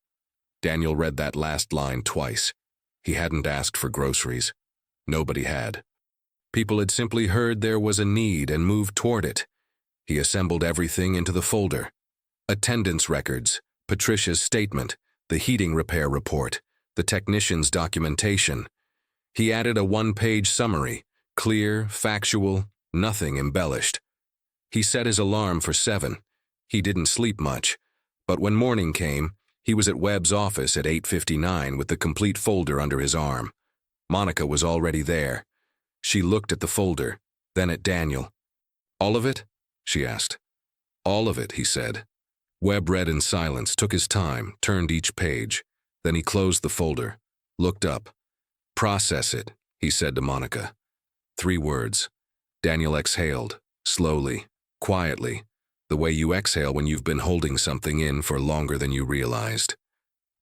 Daniel read that last line twice. He hadn't asked for groceries. Nobody had. People had simply heard there was a need and moved toward it. He assembled everything into the folder. Attendance records, Patricia's statement, the heating repair report, the technician's documentation. He added a 1-page summary, clear, factual, nothing embellished. He set his alarm for 7. He didn't sleep much, but when morning came, he was at Webb's office at 8:59 with the complete folder under his arm. Monica was already there. She looked at the folder, then at Daniel. "All of it?" she asked. "All of it," he said. Webb read in silence, took his time, turned each page. Then he closed the folder, looked up. "Process it," he said to Monica. 3 words. Daniel exhaled, slowly, quietly, the way you exhale when you've been holding something in for longer than you realized.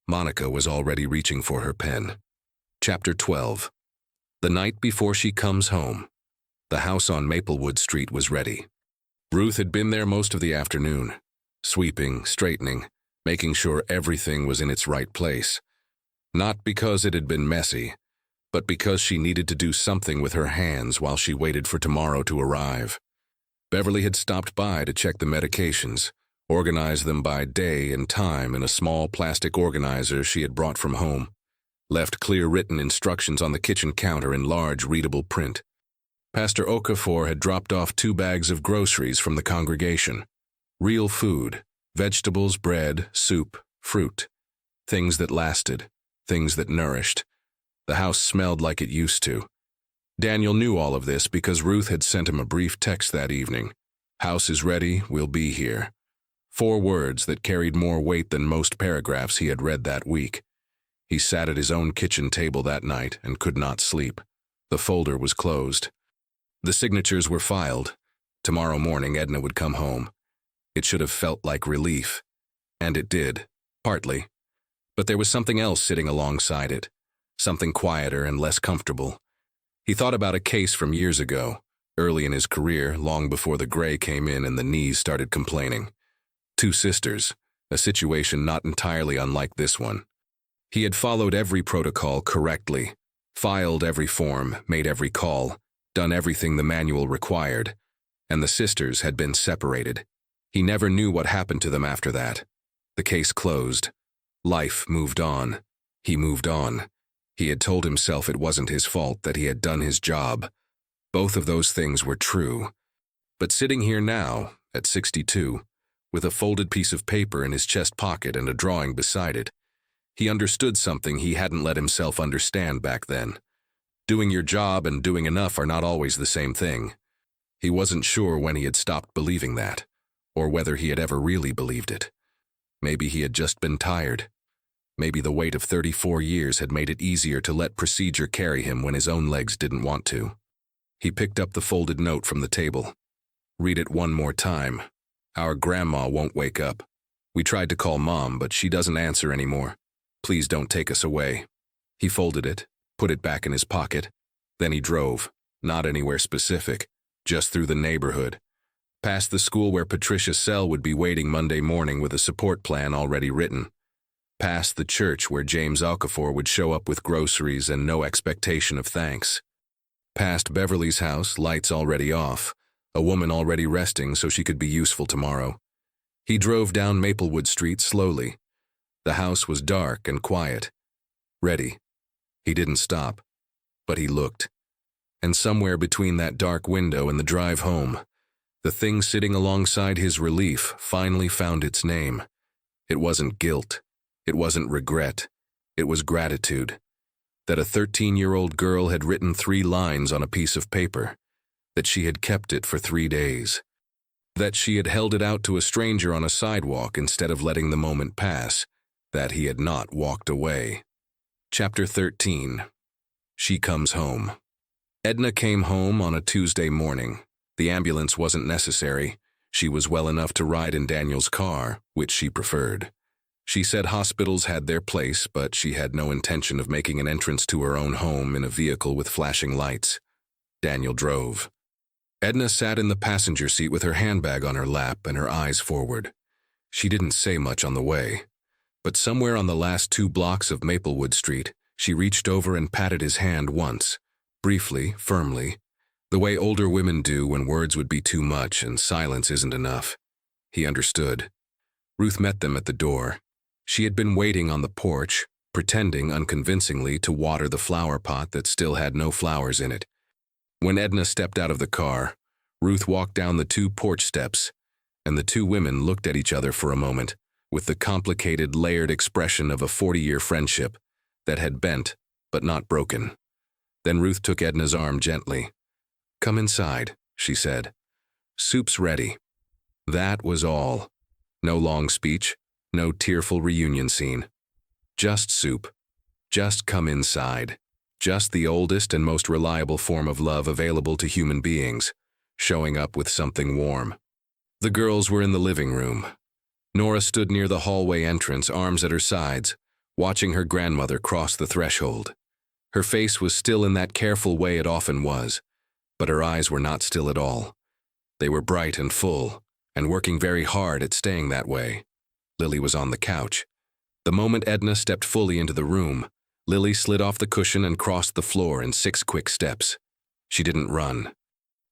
Monica was already reaching for her pen. Chapter 12. The night before she comes home. The house on Maplewood Street was ready. Ruth had been there most of the afternoon, sweeping, straightening, making sure everything was in its right place. Not because it had been messy, but because she needed to do something with her hands while she waited for tomorrow to arrive. Beverly had stopped by to check the medications, organize them by day and time in a small plastic organizer she had brought from home, left clear written instructions on the kitchen counter in large readable print. Pastor Okafor had dropped off 2 bags of groceries from the congregation. Real food, vegetables, bread, soup, fruit. Things that lasted, things that nourished. The house smelled like it used to. Daniel knew all of this because Ruth had sent him a brief text that evening. "House is ready, we'll be here." 4 words that carried more weight than most paragraphs he had read that week. He sat at his own kitchen table that night and could not sleep. The folder was closed. The signatures were filed. Tomorrow morning Edna would come home. It should have felt like relief. And it did, partly. But there was something else sitting alongside it. Something quieter and less comfortable. He thought about a case from years ago, early in his career, long before the gray came in and the knees started complaining. 2 sisters, a situation not entirely unlike this one. He had followed every protocol correctly, filed every form, made every call, done everything the manual required, and the sisters had been separated. He never knew what happened to them after that. The case closed. Life moved on. He moved on. He had told himself it wasn't his fault, that he had done his job. Both of those things were true. But sitting here now, at 62, with a folded piece of paper in his chest pocket and a drawing beside it, he understood something he hadn't let himself understand back then. Doing your job and doing enough are not always the same thing. He wasn't sure when he had stopped believing that, or whether he had ever really believed it. Maybe he had just been tired. Maybe the weight of 34 years had made it easier to let procedure carry him when his own legs didn't want to. He picked up the folded note from the table. Read it one more time. Our grandma won't wake up. We tried to call Mom, but she doesn't answer anymore. Please don't take us away. He folded it, put it back in his pocket. Then he drove, not anywhere specific, just through the neighborhood, past the school where Patricia Sell would be waiting Monday morning with a support plan already written, past the church where James Okafor would show up with groceries and no expectation of thanks, past Beverly's house, lights already off, a woman already resting so she could be useful tomorrow. He drove down Maplewood Street slowly. The house was dark and quiet. Ready. He didn't stop, but he looked. And somewhere between that dark window and the drive home, the thing sitting alongside his relief finally found its name. It wasn't guilt. It wasn't regret. It was gratitude. That a 13-year-old girl had written 3 lines on a piece of paper. That she had kept it for 3 days. That she had held it out to a stranger on a sidewalk instead of letting the moment pass. That he had not walked away. Chapter 13. She Comes Home. Edna came home on a Tuesday morning. The ambulance wasn't necessary. She was well enough to ride in Daniel's car, which she preferred. She said hospitals had their place, but she had no intention of making an entrance to her own home in a vehicle with flashing lights. Daniel drove. Edna sat in the passenger seat with her handbag on her lap and her eyes forward. She didn't say much on the way. But somewhere on the last 2 blocks of Maplewood Street, she reached over and patted his hand once, briefly, firmly, the way older women do when words would be too much and silence isn't enough. He understood. Ruth met them at the door. She had been waiting on the porch, pretending unconvincingly to water the flower pot that still had no flowers in it. When Edna stepped out of the car, Ruth walked down the 2 porch steps, and the 2 women looked at each other for a moment, with the complicated, layered expression of a 40-year friendship that had bent, but not broken. Then Ruth took Edna's arm gently. "Come inside," she said. "Soup's ready." That was all. No long speech, no tearful reunion scene. Just soup. Just come inside. Just the oldest and most reliable form of love available to human beings, showing up with something warm. The girls were in the living room. Nora stood near the hallway entrance, arms at her sides, watching her grandmother cross the threshold. Her face was still in that careful way it often was, but her eyes were not still at all. They were bright and full, and working very hard at staying that way. Lily was on the couch. The moment Edna stepped fully into the room, Lily slid off the cushion and crossed the floor in 6 quick steps. She didn't run.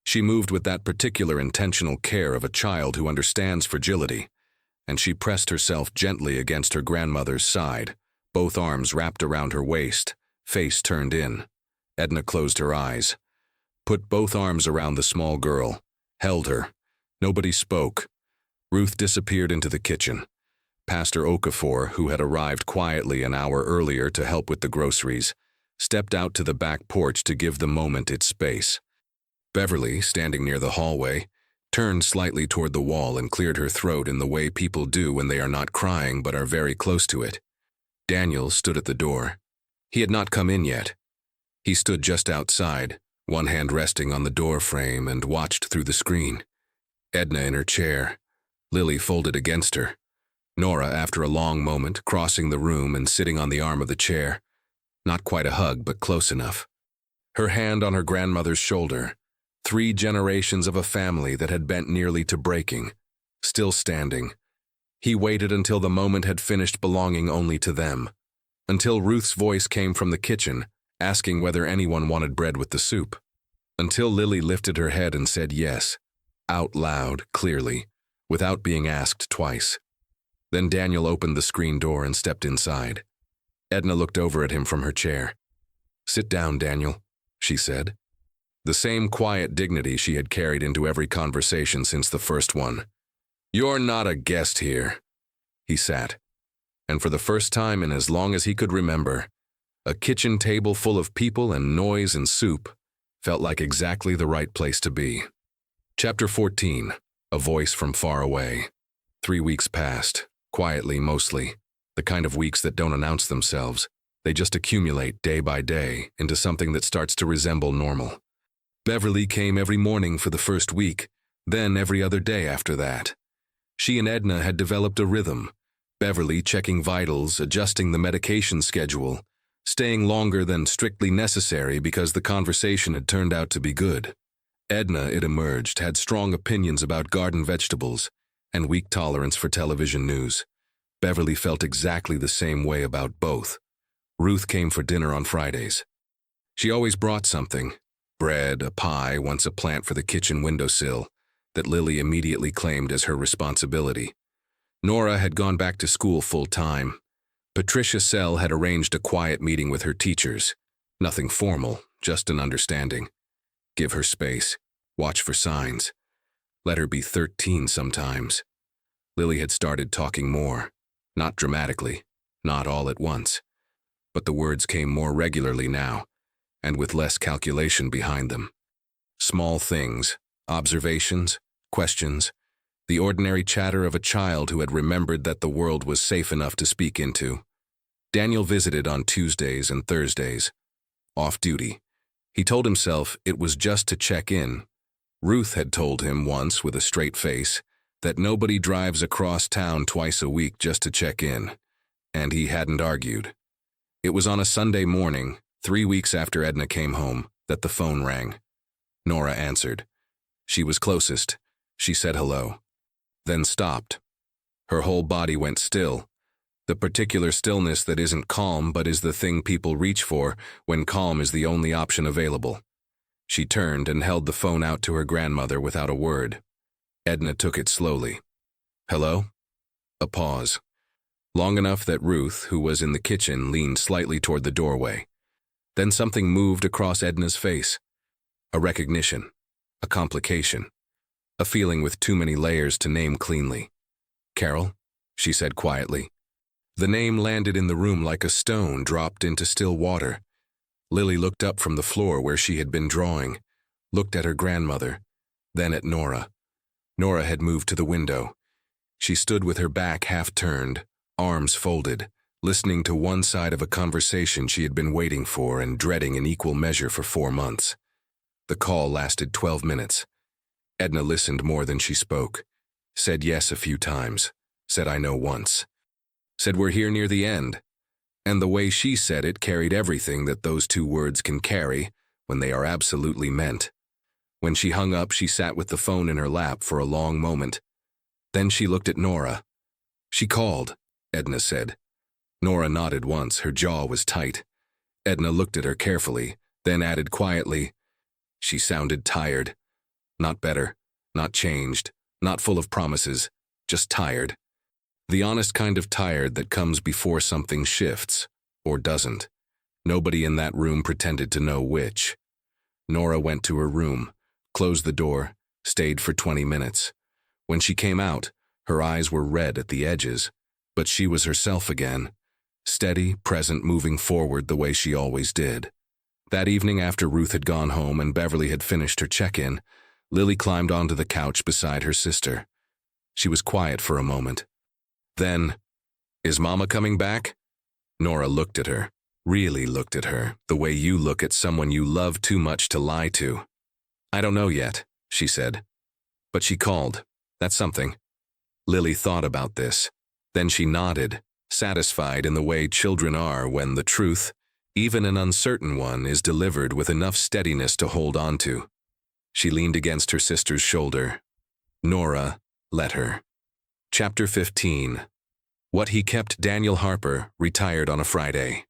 She moved with that particular intentional care of a child who understands fragility, and she pressed herself gently against her grandmother's side, both arms wrapped around her waist, face turned in. Edna closed her eyes, put both arms around the small girl, held her. Nobody spoke. Ruth disappeared into the kitchen. Pastor Okafor, who had arrived quietly an hour earlier to help with the groceries, stepped out to the back porch to give the moment its space. Beverly, standing near the hallway, turned slightly toward the wall and cleared her throat in the way people do when they are not crying but are very close to it. Daniel stood at the door. He had not come in yet. He stood just outside, one hand resting on the door frame, and watched through the screen. Edna in her chair, Lily folded against her. Nora, after a long moment, crossing the room and sitting on the arm of the chair. Not quite a hug, but close enough. Her hand on her grandmother's shoulder. 3 generations of a family that had bent nearly to breaking, still standing. He waited until the moment had finished belonging only to them, until Ruth's voice came from the kitchen, asking whether anyone wanted bread with the soup, until Lily lifted her head and said yes, out loud, clearly, without being asked twice. Then Daniel opened the screen door and stepped inside. Edna looked over at him from her chair. "Sit down, Daniel," she said. The same quiet dignity she had carried into every conversation since the first one. "You're not a guest here." He sat, and for the first time in as long as he could remember, a kitchen table full of people and noise and soup felt like exactly the right place to be. Chapter 14. A Voice from Far Away. 3 weeks passed, quietly mostly, the kind of weeks that don't announce themselves. They just accumulate day by day into something that starts to resemble normal. Beverly came every morning for the first week, then every other day after that. She and Edna had developed a rhythm, Beverly checking vitals, adjusting the medication schedule, staying longer than strictly necessary because the conversation had turned out to be good. Edna, it emerged, had strong opinions about garden vegetables and weak tolerance for television news. Beverly felt exactly the same way about both. Ruth came for dinner on Fridays. She always brought something, bread, a pie, once a plant for the kitchen windowsill, that Lily immediately claimed as her responsibility. Nora had gone back to school full-time. Patricia Sell had arranged a quiet meeting with her teachers. Nothing formal, just an understanding. Give her space. Watch for signs. Let her be 13 sometimes. Lily had started talking more. Not dramatically, not all at once. But the words came more regularly now, and with less calculation behind them. Small things, observations, questions, the ordinary chatter of a child who had remembered that the world was safe enough to speak into. Daniel visited on Tuesdays and Thursdays. Off duty. He told himself it was just to check in. Ruth had told him once with a straight face that nobody drives across town twice a week just to check in, and he hadn't argued. It was on a Sunday morning, 3 weeks after Edna came home, that the phone rang. Nora answered. She was closest. She said hello. Then stopped. Her whole body went still. The particular stillness that isn't calm but is the thing people reach for when calm is the only option available. She turned and held the phone out to her grandmother without a word. Edna took it slowly. "Hello?" A pause. Long enough that Ruth, who was in the kitchen, leaned slightly toward the doorway. Then something moved across Edna's face. A recognition. A complication. A feeling with too many layers to name cleanly. "Carol," she said quietly. The name landed in the room like a stone dropped into still water. Lily looked up from the floor where she had been drawing, looked at her grandmother, then at Nora. Nora had moved to the window. She stood with her back half-turned, arms folded, listening to one side of a conversation she had been waiting for and dreading in equal measure for 4 months. The call lasted 12 minutes. Edna listened more than she spoke, said yes a few times, said I know once, said we're here near the end, and the way she said it carried everything that those 2 words can carry when they are absolutely meant. When she hung up, she sat with the phone in her lap for a long moment. Then she looked at Nora. "She called," Edna said. Nora nodded once, her jaw was tight. Edna looked at her carefully, then added quietly, "She sounded tired. Not better, not changed, not full of promises, just tired. The honest kind of tired that comes before something shifts, or doesn't. Nobody in that room pretended to know which." Nora went to her room, closed the door, stayed for 20 minutes. When she came out, her eyes were red at the edges, but she was herself again, steady, present, moving forward the way she always did. That evening after Ruth had gone home and Beverly had finished her check-in, Lily climbed onto the couch beside her sister. She was quiet for a moment. Then, "Is Mama coming back?" Nora looked at her, really looked at her, the way you look at someone you love too much to lie to. "I don't know yet," she said. "But she called. That's something." Lily thought about this. Then she nodded, satisfied in the way children are when the truth, even an uncertain one, is delivered with enough steadiness to hold on to. She leaned against her sister's shoulder. Nora let her. Chapter 15. What he kept. Daniel Harper retired on a Friday.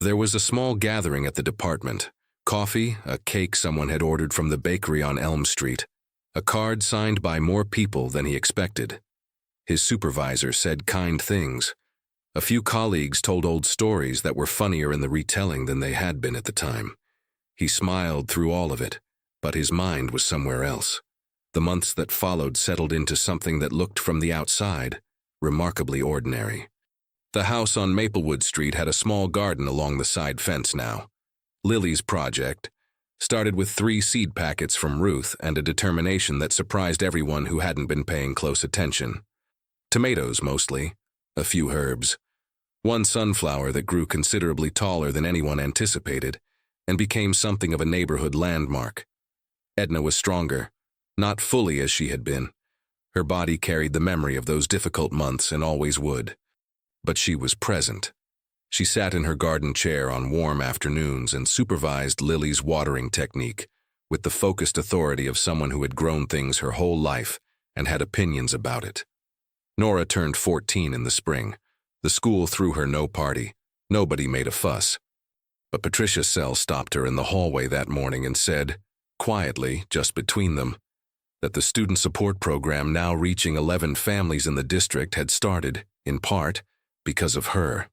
There was a small gathering at the department. Coffee, a cake someone had ordered from the bakery on Elm Street, A card signed by more people than he expected. His supervisor said kind things. A few colleagues told old stories that were funnier in the retelling than they had been at the time. He smiled through all of it, but his mind was somewhere else. The months that followed settled into something that looked from the outside remarkably ordinary. The house on Maplewood Street had a small garden along the side fence now. Lily's project started with 3 seed packets from Ruth and a determination that surprised everyone who hadn't been paying close attention. Tomatoes, mostly. A few herbs. One sunflower that grew considerably taller than anyone anticipated and became something of a neighborhood landmark. Edna was stronger, not fully as she had been. Her body carried the memory of those difficult months and always would. But she was present. She sat in her garden chair on warm afternoons and supervised Lily's watering technique with the focused authority of someone who had grown things her whole life and had opinions about it. Nora turned 14 in the spring. The school threw her no party. Nobody made a fuss. But Patricia Sell stopped her in the hallway that morning and said, quietly, just between them, that the student support program now reaching 11 families in the district had started, in part, because of her.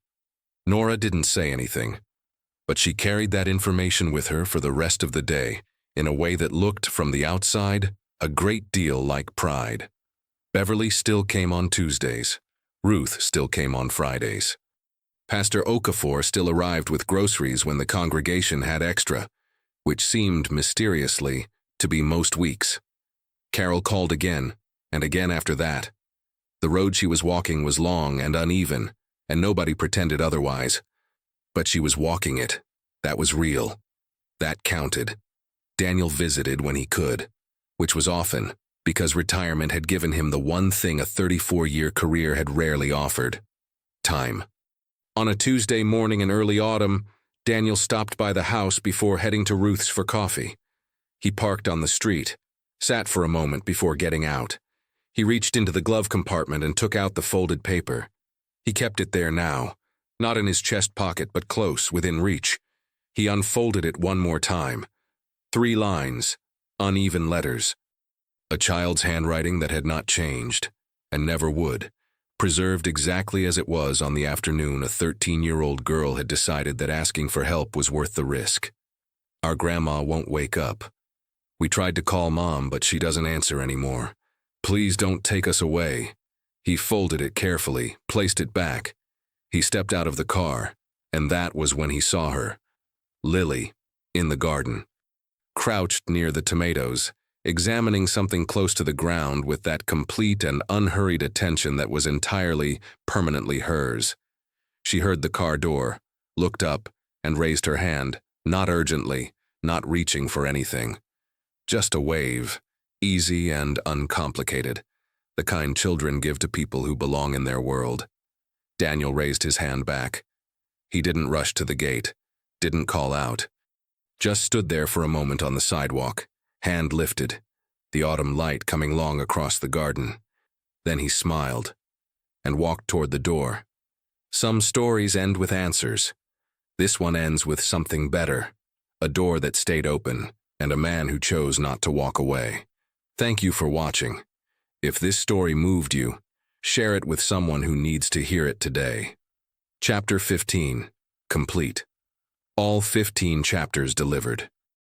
Nora didn't say anything, but she carried that information with her for the rest of the day in a way that looked, from the outside, a great deal like pride. Beverly still came on Tuesdays. Ruth still came on Fridays. Pastor Okafor still arrived with groceries when the congregation had extra, which seemed, mysteriously, to be most weeks. Carol called again, and again after that. The road she was walking was long and uneven, and nobody pretended otherwise. But she was walking it. That was real. That counted. Daniel visited when he could, which was often, because retirement had given him the one thing a 34-year career had rarely offered: time. On a Tuesday morning in early autumn, Daniel stopped by the house before heading to Ruth's for coffee. He parked on the street, sat for a moment before getting out. He reached into the glove compartment and took out the folded paper. He kept it there now, not in his chest pocket but close, within reach. He unfolded it one more time. 3 lines, uneven letters. A child's handwriting that had not changed, and never would, preserved exactly as it was on the afternoon a 13-year-old girl had decided that asking for help was worth the risk. Our grandma won't wake up. We tried to call Mom, but she doesn't answer anymore. Please don't take us away. He folded it carefully, placed it back. He stepped out of the car, and that was when he saw her. Lily, in the garden, crouched near the tomatoes, examining something close to the ground with that complete and unhurried attention that was entirely, permanently hers. She heard the car door, looked up, and raised her hand, not urgently, not reaching for anything. Just a wave, easy and uncomplicated, the kind children give to people who belong in their world. Daniel raised his hand back. He didn't rush to the gate, didn't call out. Just stood there for a moment on the sidewalk, hand lifted, the autumn light coming long across the garden. Then he smiled and walked toward the door. Some stories end with answers. This one ends with something better, a door that stayed open and a man who chose not to walk away. Thank you for watching. If this story moved you, share it with someone who needs to hear it today. Chapter 15, complete. All 15 chapters delivered.